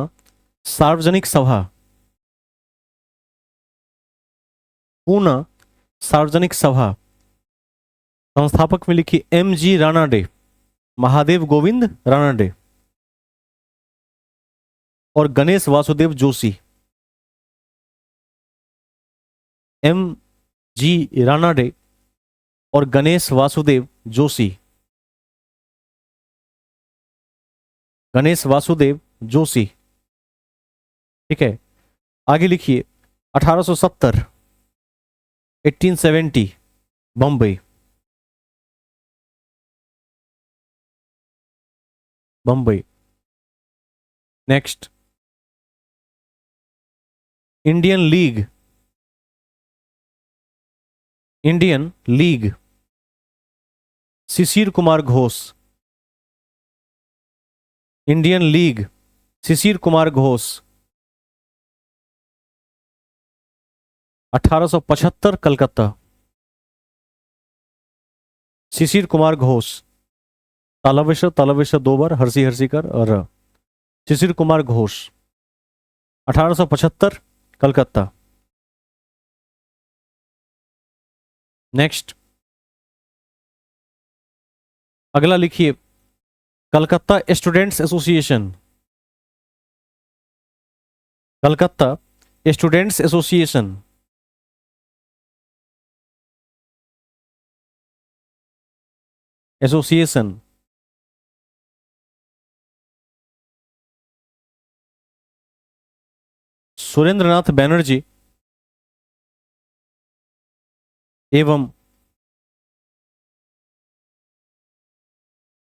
सार्वजनिक सभा। पूना सार्वजनिक सभा, संस्थापक में लिखिए एम जी रानाडे, महादेव गोविंद रानाडे और गणेश वासुदेव जोशी। एम जी रानाडे और गणेश वासुदेव जोशी। गणेश वासुदेव जोशी। ठीक है, आगे लिखिए 1870 1870 Bombay. Bombay. Next Indian league. Indian league, Shishir Kumar Ghosh. Indian league, Shishir Kumar Ghosh, 1875 Calcutta. Shishir Kumar Ghosh, तालवेश्वर 2 बार, हर्षी हर्षिकर और शिशिर कुमार घोष, 1875 कलकत्ता। नेक्स्ट अगला लिखिए Calcutta students association. Calcutta students association, association, Surendranath Banerjee एवं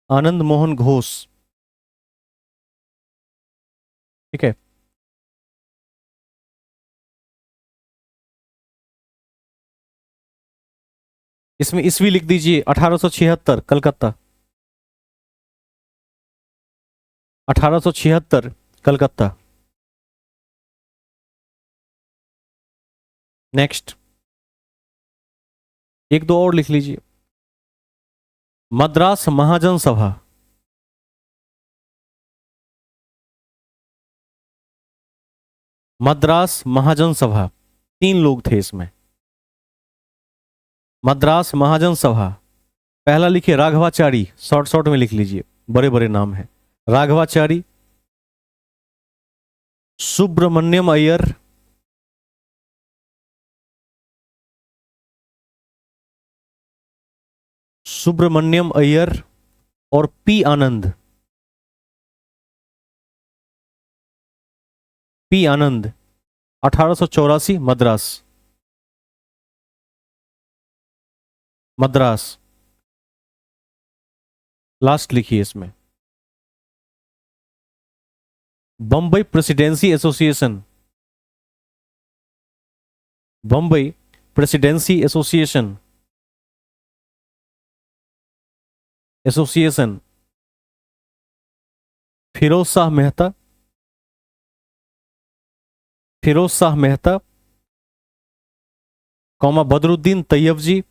आनंद मोहन घोष। ठीक है, इसमें ईस्वी लिख दीजिए 1876 कलकत्ता। 1876 कलकत्ता। नेक्स्ट एक दो और लिख लीजिए, मद्रास महाजन सभा। मद्रास महाजन सभा, 3 लोग थे इसमें। मद्रास महाजन सभा, पहला लिखिए राघवाचारी, शॉर्ट शॉर्ट में लिख लीजिए, बड़े बड़े नाम हैं। राघवाचारी, सुब्रमण्यम अय्यर, सुब्रमण्यम अय्यर और P Anand. P Anand, 1884 Madras. Madras last लिखिए इसमें। Bambai presidency association, Bambai presidency association, association, Firoz Shah Mehta, Firoz Shah Mehta, comma Badruddin Tyabji,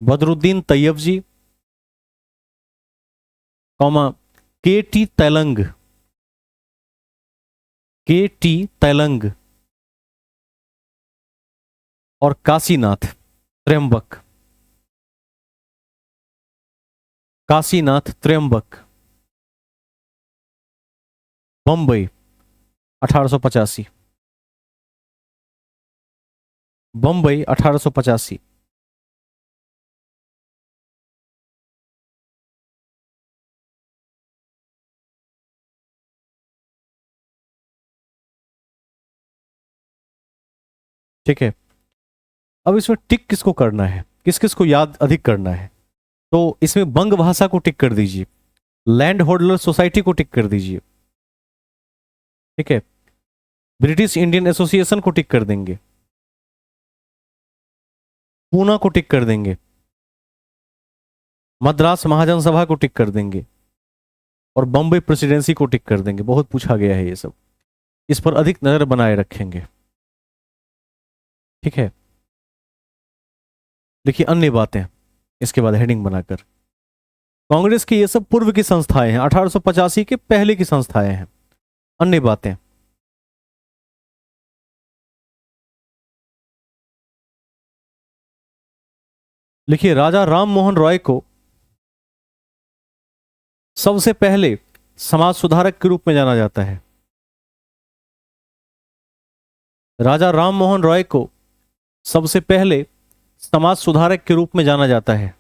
Badruddin Tyabji, comma K T Telang, K T Tailang और काशीनाथ त्र्यंबक, काशीनाथ त्र्यंबक। बंबई 1885, बंबई 1885। ठीक है, अब इसमें टिक किसको करना है, किस किस को याद अधिक करना है? तो इसमें बंग भाषा को टिक कर दीजिए, लैंड होल्डर सोसाइटी को टिक कर दीजिए। ठीक है, ब्रिटिश इंडियन एसोसिएशन को टिक कर देंगे, पूना को टिक कर देंगे, मद्रास महाजन सभा को टिक कर देंगे और बंबई प्रेसिडेंसी को टिक कर देंगे। बहुत पूछा गया है ये सब, इस पर अधिक नजर बनाए रखेंगे। ठीक है, देखिए अन्य बातें इसके बाद हेडिंग बनाकर। कांग्रेस की ये सब पूर्व की संस्थाएं हैं, 1885 के पहले की संस्थाएं हैं। अन्य बातें, लिखिए राजा राम मोहन रॉय को सबसे पहले समाज सुधारक के रूप में जाना जाता है। राजा राम मोहन रॉय को सबसे पहले समाज सुधारक के रूप में जाना जाता है।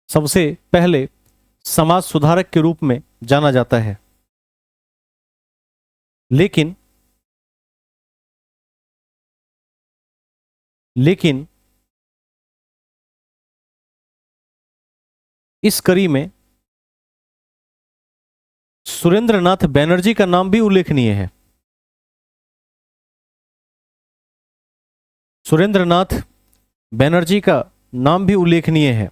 सबसे पहले समाज सुधारक के रूप में जाना जाता है। लेकिन इस कड़ी में सुरेंद्रनाथ बैनर्जी का नाम भी उल्लेखनीय है। सुरेंद्रनाथ बैनर्जी का नाम भी उल्लेखनीय है,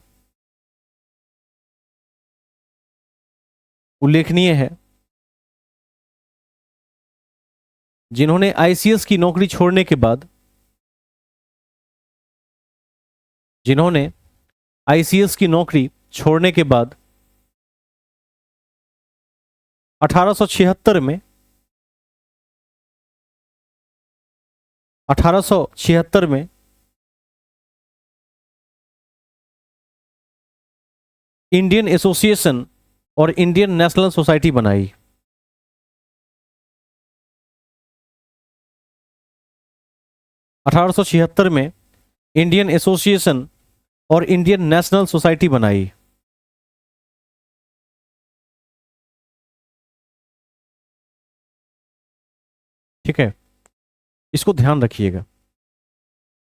उल्लेखनीय है, जिन्होंने आईसीएस की नौकरी छोड़ने के बाद, जिन्होंने आईसीएस की नौकरी छोड़ने के बाद 1876 में 1876 में इंडियन एसोसिएशन और इंडियन नेशनल सोसाइटी बनाई। 1876 में इंडियन एसोसिएशन और इंडियन नेशनल सोसाइटी बनाई। ठीक है, इसको ध्यान रखिएगा।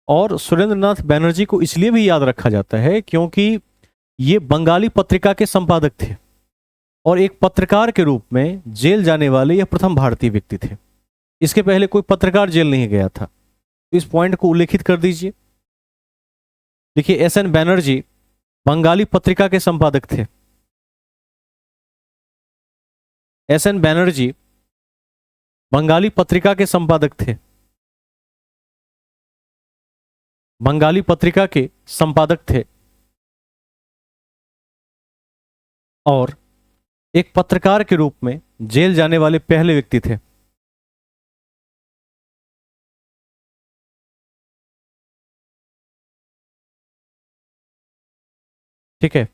और सुरेंद्रनाथ बैनर्जी को इसलिए भी याद रखा जाता है क्योंकि ये बंगाली पत्रिका के संपादक थे और एक पत्रकार के रूप में जेल जाने वाले यह प्रथम भारतीय व्यक्ति थे। इसके पहले कोई पत्रकार जेल नहीं गया था। तो इस पॉइंट को उल्लेखित कर दीजिए। देखिए एसएन बैनर्जी बंगाली पत्रिका के संपादक थे। एसएन बैनर्जी बंगाली पत्रिका के संपादक थे, बंगाली पत्रिका के संपादक थे। और एक पत्रकार के रूप में जेल जाने वाले पहले व्यक्ति थे। ठीक है।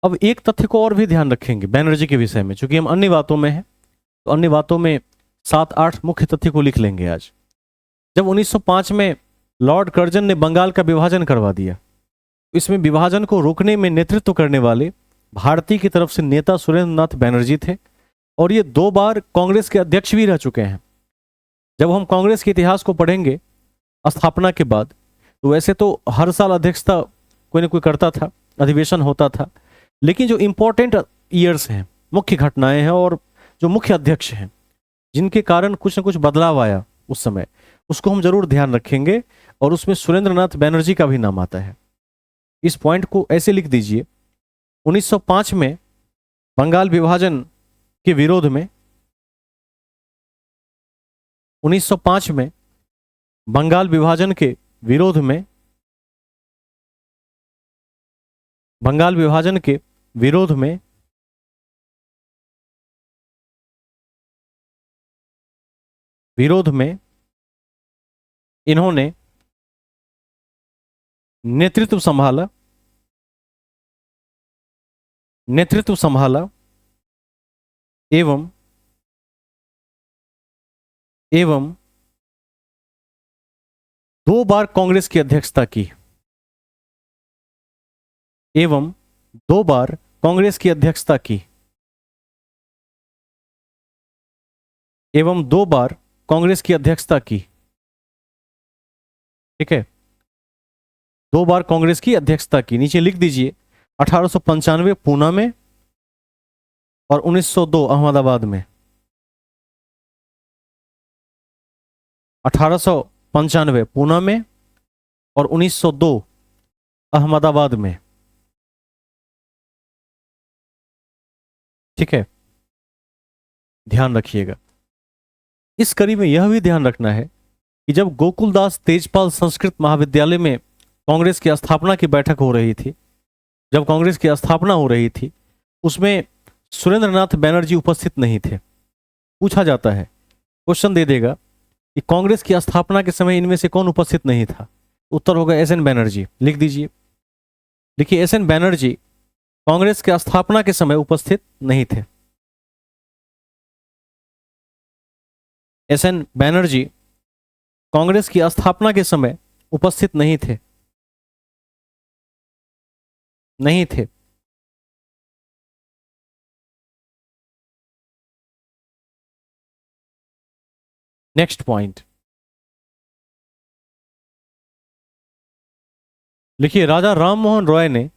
अब एक तथ्य को और भी ध्यान रखेंगे बैनर्जी के विषय में, क्योंकि हम अन्य बातों में हैं तो अन्य बातों में 7-8 मुख्य तथ्य को लिख लेंगे आज। जब 1905 में लॉर्ड कर्जन ने बंगाल का विभाजन करवा दिया, इसमें विभाजन को रोकने में नेतृत्व करने वाले भारतीय की तरफ से नेता सुरेंद्र नाथ बैनर्जी थे, और ये 2 बार कांग्रेस के अध्यक्ष भी रह चुके हैं। जब हम कांग्रेस के इतिहास को पढ़ेंगे स्थापना के बाद, तो वैसे तो हर साल अध्यक्षता कोई ना कोई करता था, अधिवेशन होता था, लेकिन जो इंपॉर्टेंट ईयर्स हैं, मुख्य घटनाएं हैं और जो मुख्य अध्यक्ष हैं जिनके कारण कुछ ना कुछ बदलाव आया उस समय, उसको हम जरूर ध्यान रखेंगे, और उसमें सुरेंद्र नाथ बैनर्जी का भी नाम आता है। इस पॉइंट को ऐसे लिख दीजिए, 1905 में बंगाल विभाजन के विरोध में 1905 में बंगाल विभाजन के विरोध में बंगाल विभाजन के विरोध में इन्होंने नेतृत्व संभाला एवं 2 बार कांग्रेस की अध्यक्षता की एवं 2 बार कांग्रेस की अध्यक्षता की एवं 2 बार कांग्रेस की अध्यक्षता की। ठीक है, 2 बार कांग्रेस की अध्यक्षता की। नीचे लिख दीजिए 1895 पूना में और 1902 अहमदाबाद में। 1895 पूना में और 1902 अहमदाबाद में। ठीक है, ध्यान रखिएगा। इस कड़ी में यह भी ध्यान रखना है कि जब गोकुलदास तेजपाल संस्कृत महाविद्यालय में कांग्रेस की स्थापना की बैठक हो रही थी, जब कांग्रेस की स्थापना हो रही थी, उसमें सुरेंद्र नाथ बैनर्जी उपस्थित नहीं थे। पूछा जाता है, क्वेश्चन दे देगा कि कांग्रेस की स्थापना के समय इनमें से कौन उपस्थित नहीं था? उत्तर होगा एस.एन. बैनर्जी। लिख दीजिए, देखिए एस.एन. बैनर्जी कांग्रेस के स्थापना के समय उपस्थित नहीं थे। एस.एन. बैनर्जी कांग्रेस की स्थापना के समय उपस्थित नहीं थे। नेक्स्ट पॉइंट लिखिए, राजा राममोहन रॉय ने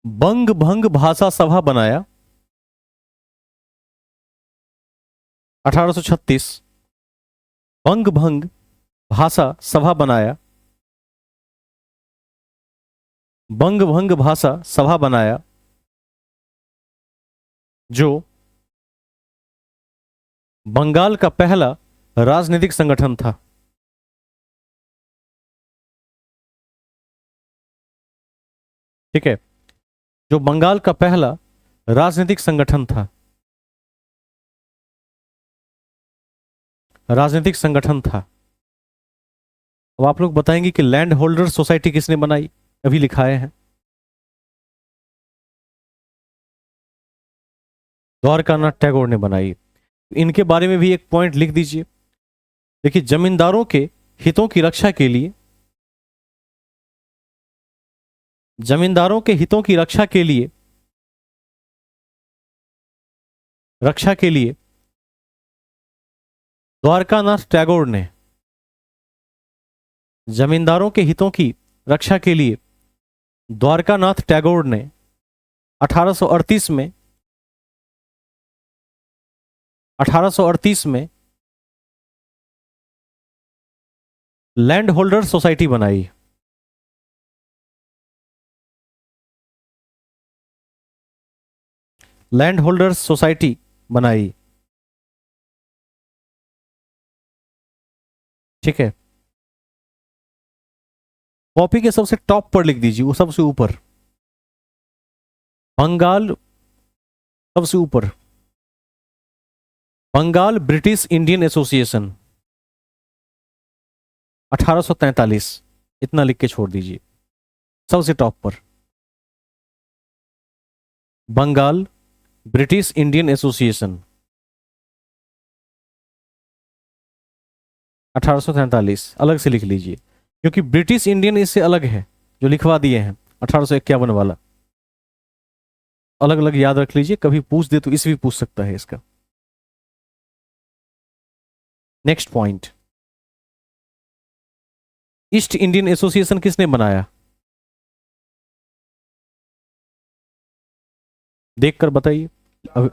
बंग भंग भाषा सभा बनाया 1836। बंग भंग भाषा सभा बनाया, बंग भंग भाषा सभा बनाया, जो बंगाल का पहला राजनीतिक संगठन था। ठीक है, जो बंगाल का पहला राजनीतिक संगठन था, अब आप लोग बताएंगे कि लैंड होल्डर सोसाइटी किसने बनाई? अभी लिखाए हैं, द्वारकानाथ टैगोर ने बनाई। इनके बारे में भी एक पॉइंट लिख दीजिए। देखिए, जमींदारों के हितों की रक्षा के लिए द्वारकानाथ टैगोर ने जमींदारों के हितों की रक्षा के लिए द्वारकानाथ टैगोर ने 1838 में 1838 में लैंड होल्डर सोसाइटी बनाई। लैंड होल्डर्स सोसाइटी बनाई। ठीक है, कॉपी के सबसे टॉप पर लिख दीजिए, वो सबसे ऊपर। बंगाल, सबसे ऊपर बंगाल ब्रिटिश इंडियन एसोसिएशन 1843, इतना लिख के छोड़ दीजिए सबसे टॉप पर। बंगाल ब्रिटिश इंडियन एसोसिएशन 1843 अलग से लिख लीजिए, क्योंकि ब्रिटिश इंडियन इससे अलग है, जो लिखवा दिए हैं 1851 वाला। अलग अलग याद रख लीजिए, कभी पूछ दे तो इस भी पूछ सकता है इसका। Next point, east Indian association किसने बनाया? देखकर बताइए। अब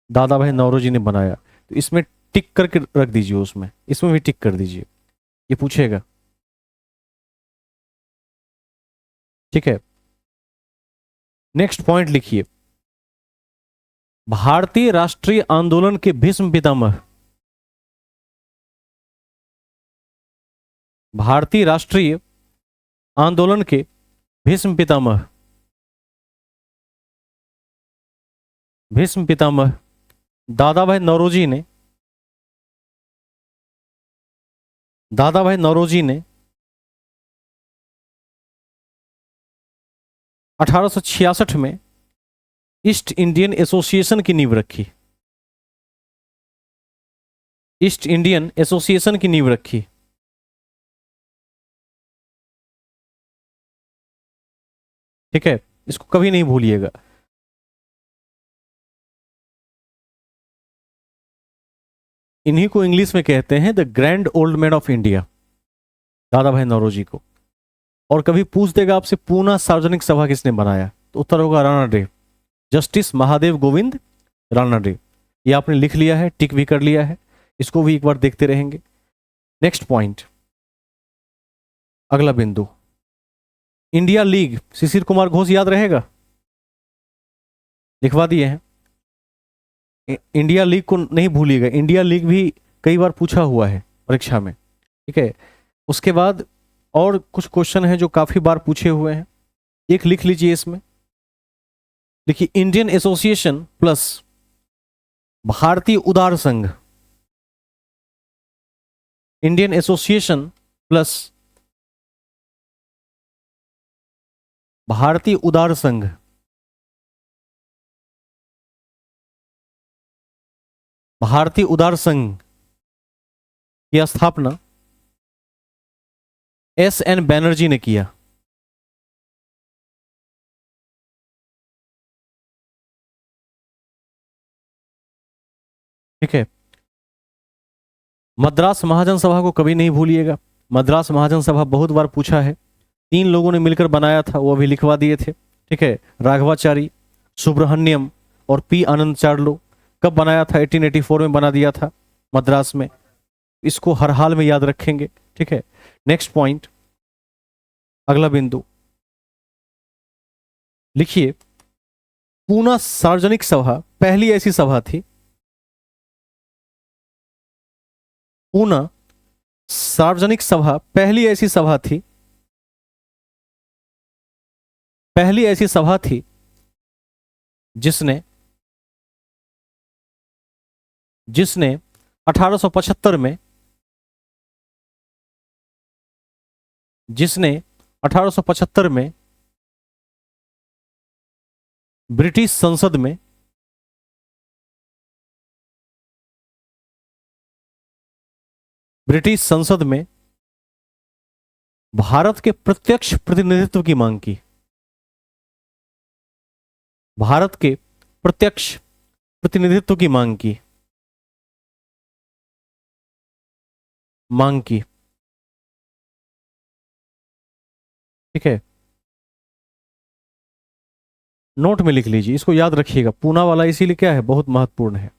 दादा भाई नौरोजी ने बनाया, तो इसमें टिक करके रख दीजिए, उसमें इसमें भी टिक कर दीजिए, ये पूछेगा। ठीक है, नेक्स्ट पॉइंट लिखिए, भारतीय राष्ट्रीय आंदोलन के भीष्म पितामह। भारतीय राष्ट्रीय आंदोलन के भीष्म पितामह, भीष्म पितामह दादा भाई नौरोजी ने, दादा भाई नौरोजी ने 1866 में ईस्ट इंडियन एसोसिएशन की नींव रखी। ईस्ट इंडियन एसोसिएशन की नींव रखी। ठीक है, इसको कभी नहीं भूलिएगा। इन्हीं को इंग्लिश में कहते हैं the grand old man of India, दादा भाई नौरोजी को। और कभी पूछ देगा आपसे पूना सार्वजनिक सभा किसने बनाया, तो उत्तर होगा Rana day, justice Mahadev Govind Rana day. ये आपने लिख लिया है, टिक भी कर लिया है, इसको भी एक बार देखते रहेंगे। नेक्स्ट पॉइंट, अगला बिंदु, इंडिया लीग, शिशिर कुमार घोष याद रहेगा, लिखवा दिए हैं। इंडिया लीग को नहीं भूलिएगा, इंडिया लीग भी कई बार पूछा हुआ है परीक्षा में। ठीक है, उसके बाद और कुछ क्वेश्चन हैं जो काफी बार पूछे हुए हैं, एक लिख लीजिए इसमें। देखिए, इंडियन एसोसिएशन प्लस भारतीय उदार संघ, इंडियन एसोसिएशन प्लस भारतीय उदार संघ, भारतीय उदार संघ की स्थापना एस.एन. बैनर्जी ने किया। ठीक है, मद्रास महाजन सभा को कभी नहीं भूलिएगा, मद्रास महाजन सभा बहुत बार पूछा है, 3 लोगों ने मिलकर बनाया था, वो भी लिखवा दिए थे। ठीक है, राघवाचारी, सुब्रहण्यम और पी आनंद चार्लो। कब बनाया था? 1884 में बना दिया था मद्रास में, इसको हर हाल में याद रखेंगे। ठीक है, नेक्स्ट पॉइंट, अगला बिंदु लिखिए, पूना सार्वजनिक सभा पहली ऐसी सभा थी, पूना सार्वजनिक सभा पहली ऐसी सभा थी, पहली ऐसी सभा थी जिसने 1875 में, जिसने 1875 में ब्रिटिश संसद में भारत के प्रत्यक्ष प्रतिनिधित्व की मांग की, भारत के प्रत्यक्ष प्रतिनिधित्व की मांग की, ठीक है, नोट में लिख लीजिए, इसको याद रखिएगा, पूना वाला इसीलिए क्या है, बहुत महत्वपूर्ण है।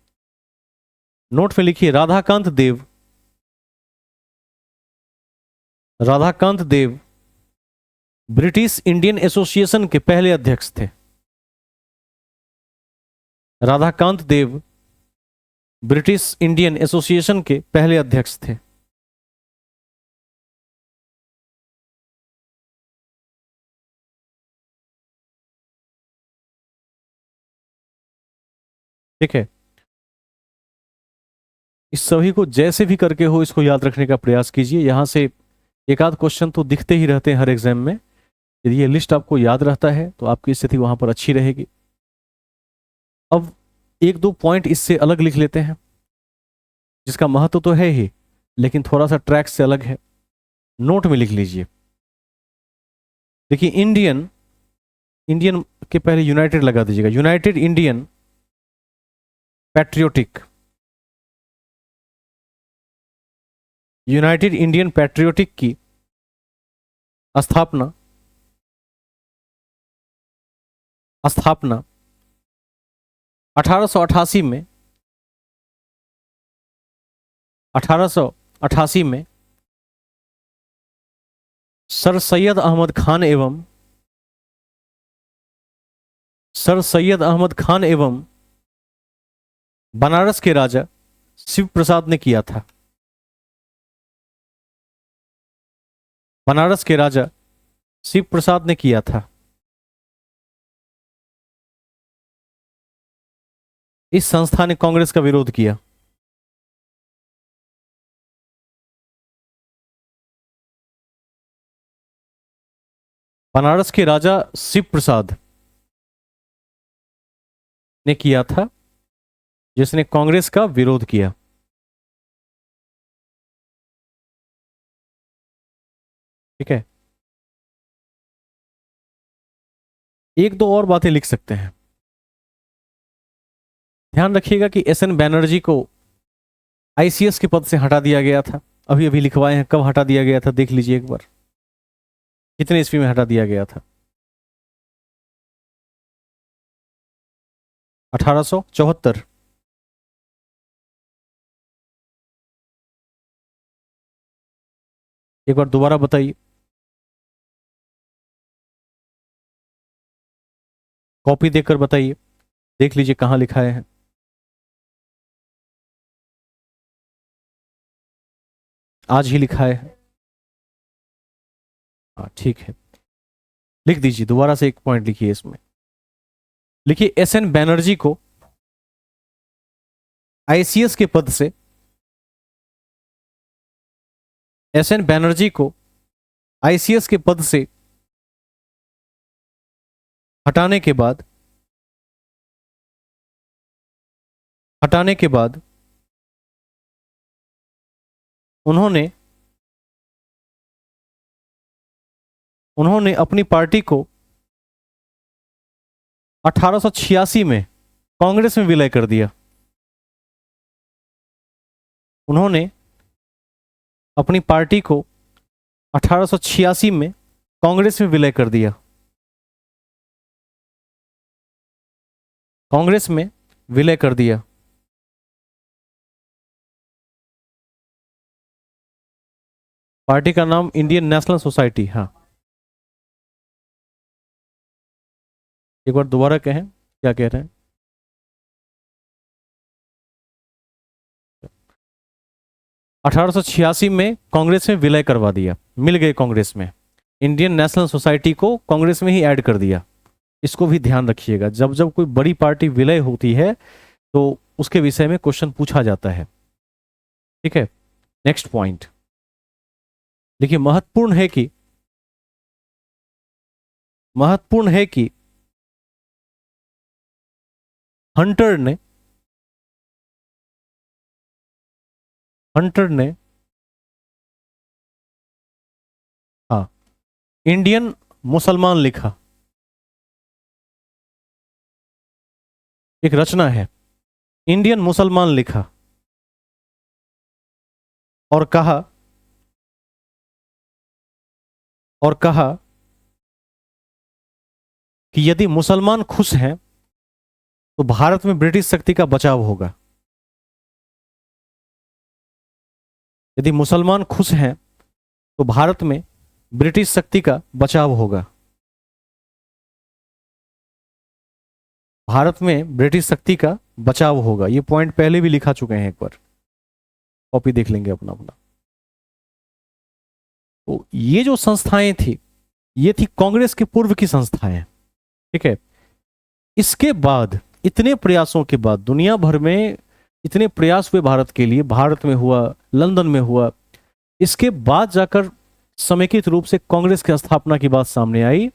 नोट में लिखिए, राधाकांत देव राधाकांत देव ब्रिटिश इंडियन एसोसिएशन के पहले अध्यक्ष थे। राधाकांत देव ब्रिटिश इंडियन एसोसिएशन के पहले अध्यक्ष थे। ठीक है, इस सभी को जैसे भी करके हो इसको याद रखने का प्रयास कीजिए। यहां से एक आध क्वेश्चन तो दिखते ही रहते हैं हर एग्जाम में। यदि ये लिस्ट आपको याद रहता है तो आपकी स्थिति वहां पर अच्छी रहेगी। अब एक दो पॉइंट इससे अलग लिख लेते हैं, जिसका महत्व तो है ही लेकिन थोड़ा सा ट्रैक से अलग है। नोट में लिख लीजिए। देखिए, इंडियन इंडियन के पहले यूनाइटेड लगा दीजिएगा। United Indian patriotic, United Indian patriotic की स्थापना 1888 में 1888 में सर सैयद अहमद खान एवं बनारस के राजा शिव प्रसाद ने किया था। बनारस के राजा शिव प्रसाद ने किया था। इस संस्था ने कांग्रेस का विरोध किया। बनारस के राजा शिव प्रसाद ने किया था, जिसने कांग्रेस का विरोध किया। ठीक है, एक दो और बातें लिख सकते हैं। ध्यान रखिएगा कि एस एन बैनर्जी को आईसीएस के पद से हटा दिया गया था। अभी अभी लिखवाए हैं, कब हटा दिया गया था देख लीजिए एक बार, कितने ईस्वी में हटा दिया गया था। 1874। एक बार दोबारा बताइए। कॉपी देकर बताइए, देख लीजिए कहां लिखाए हैं। आज ही लिखा है। हाँ ठीक है, लिख दीजिए दोबारा से एक पॉइंट लिखिए इसमें। लिखिए, एस एन बैनर्जी को आईसीएस के पद से, एस एन बैनर्जी को आईसीएस के पद से हटाने के बाद उन्होंने अपनी पार्टी को 1886 में कांग्रेस में विलय कर दिया। उन्होंने अपनी पार्टी को 1886 में कांग्रेस में विलय कर दिया। कांग्रेस में विलय कर दिया। पार्टी का नाम इंडियन नेशनल सोसाइटी। हाँ, एक बार दोबारा कहें क्या कह रहे हैं। 1886 में कांग्रेस में विलय करवा दिया, मिल गए कांग्रेस में। इंडियन नेशनल सोसाइटी को कांग्रेस में ही ऐड कर दिया। इसको भी ध्यान रखिएगा, जब जब कोई बड़ी पार्टी विलय होती है तो उसके विषय में क्वेश्चन पूछा जाता है। ठीक है, नेक्स्ट पॉइंट देखिए, महत्वपूर्ण है कि हंटर ने हाँ इंडियन मुसलमान लिखा, एक रचना है। इंडियन मुसलमान लिखा और कहा कि यदि मुसलमान खुश हैं तो भारत में ब्रिटिश शक्ति का बचाव होगा। यदि मुसलमान खुश हैं तो भारत में ब्रिटिश शक्ति का बचाव होगा। भारत में ब्रिटिश शक्ति का बचाव होगा। ये पॉइंट पहले भी लिखा चुके हैं, एक बार कॉपी देख लेंगे अपना अपना। तो ये जो संस्थाएं थी, ये थी कांग्रेस के पूर्व की संस्थाएं, ठीक है। इसके बाद इतने प्रयासों के बाद, दुनिया भर में इतने प्रयास हुए भारत के लिए, भारत में हुआ, लंदन में हुआ, इसके बाद जाकर समेकित रूप से कांग्रेस की स्थापना की बात सामने आई।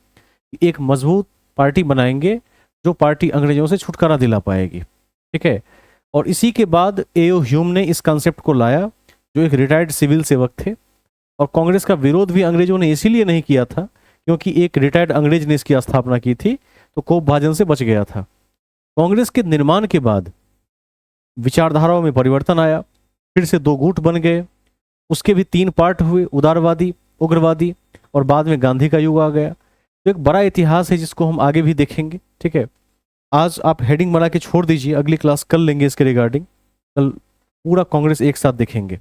एक मजबूत पार्टी बनाएंगे जो पार्टी अंग्रेजों से छुटकारा दिला पाएगी, ठीक है। और इसी के बाद एओ ह्यूम ने इस कॉन्सेप्ट को लाया, जो एक रिटायर्ड सिविल सेवक थे। और कांग्रेस का विरोध भी अंग्रेजों ने इसीलिए नहीं किया था क्योंकि एक रिटायर्ड अंग्रेज ने इसकी स्थापना की थी, तो कोप भाजन से बच गया था। कांग्रेस के निर्माण के बाद विचारधाराओं में परिवर्तन आया, फिर से दो गुट बन गए, उसके भी 3 पार्ट हुए, उदारवादी, उग्रवादी, और बाद में गांधी का युग आ गया। तो एक बड़ा इतिहास है जिसको हम आगे भी देखेंगे, ठीक है। आज आप हेडिंग बना के छोड़ दीजिए, अगली क्लास कल लेंगे इसके रिगार्डिंग। कल पूरा कांग्रेस एक साथ देखेंगे।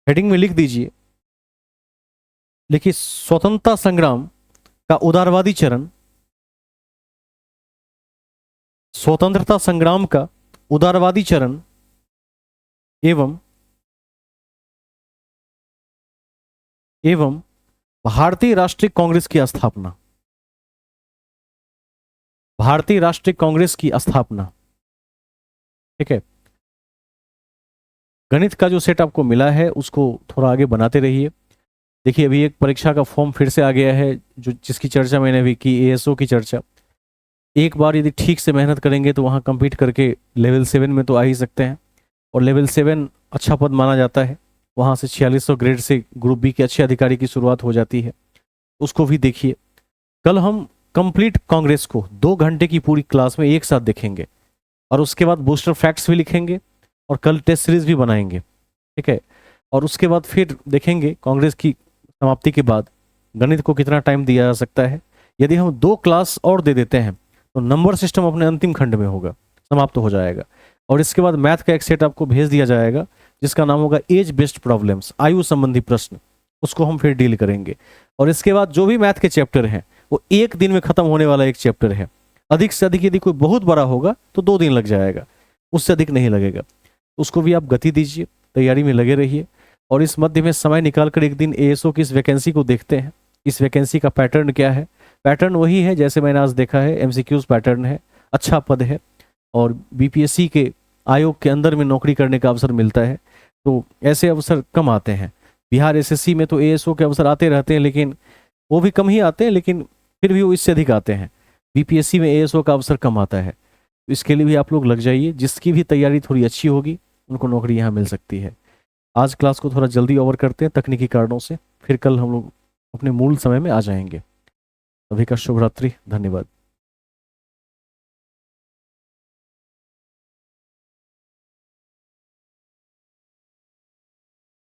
हेडिंग में लिख दीजिए, लिखिए स्वतंत्रता संग्राम का उदारवादी चरण, स्वतंत्रता संग्राम का उदारवादी चरण एवं भारतीय राष्ट्रीय कांग्रेस की स्थापना। भारतीय राष्ट्रीय कांग्रेस की स्थापना, ठीक है। गणित का जो सेट आपको मिला है उसको थोड़ा आगे बनाते रहिए। देखिए अभी एक परीक्षा का फॉर्म फिर से आ गया है, जो जिसकी चर्चा मैंने अभी की, एएसओ की चर्चा। एक बार यदि ठीक से मेहनत करेंगे तो वहाँ compete करके लेवल 7 में तो आ ही सकते हैं। और लेवल 7 अच्छा पद माना जाता है, वहाँ से 4600 ग्रेड से ग्रुप बी के अच्छे अधिकारी की शुरुआत हो जाती है। उसको भी देखिए। कल हम कंप्लीट कांग्रेस को 2 घंटे की पूरी क्लास में एक साथ देखेंगे, और उसके बाद बूस्टर फैक्ट्स भी लिखेंगे, और कल टेस्ट सीरीज भी बनाएंगे, ठीक है। और उसके बाद फिर देखेंगे कांग्रेस की समाप्ति के बाद गणित को कितना टाइम दिया जा सकता है। यदि हम 2 क्लास और दे देते हैं तो नंबर सिस्टम अपने अंतिम खंड में होगा, समाप्त हो जाएगा। और इसके बाद मैथ का एक सेट आपको भेज दिया जाएगा जिसका नाम होगा एज बेस्ड प्रॉब्लम्स, आयु संबंधी प्रश्न। उसको हम फिर डील करेंगे। और इसके बाद जो भी मैथ के चैप्टर हैं वो एक दिन में खत्म होने वाला एक चैप्टर है। अधिक से अधिक यदि कोई बहुत बड़ा होगा तो 2 दिन लग जाएगा, उससे अधिक नहीं लगेगा। उसको भी आप गति दीजिए, तैयारी में लगे रहिए। और इस मध्य में समय निकालकर एक दिन एएसओ की इस वैकेंसी को देखते हैं। इस वैकेंसी का पैटर्न क्या है? पैटर्न वही है जैसे मैंने आज देखा है, एमसीक्यूज पैटर्न है, अच्छा पद है, और बीपीएससी के आयोग के अंदर में नौकरी करने का अवसर मिलता है। तो ऐसे अवसर कम आते हैं। बिहार एसएससी में तो एएसओ के अवसर आते रहते हैं, लेकिन वो भी कम ही आते हैं, लेकिन फिर भी वो इससे अधिक आते हैं। बीपीएससी में एएसओ का अवसर कम आता है। तो इसके लिए भी आप लोग लग जाइए। जिसकी भी तैयारी थोड़ी अच्छी होगी उनको नौकरी यहाँ मिल सकती है। आज क्लास को थोड़ा जल्दी ओवर करते हैं तकनीकी कारणों से, फिर कल हम लोग अपने मूल समय में आ जाएंगे। सभी का शुभ रात्रि, धन्यवाद।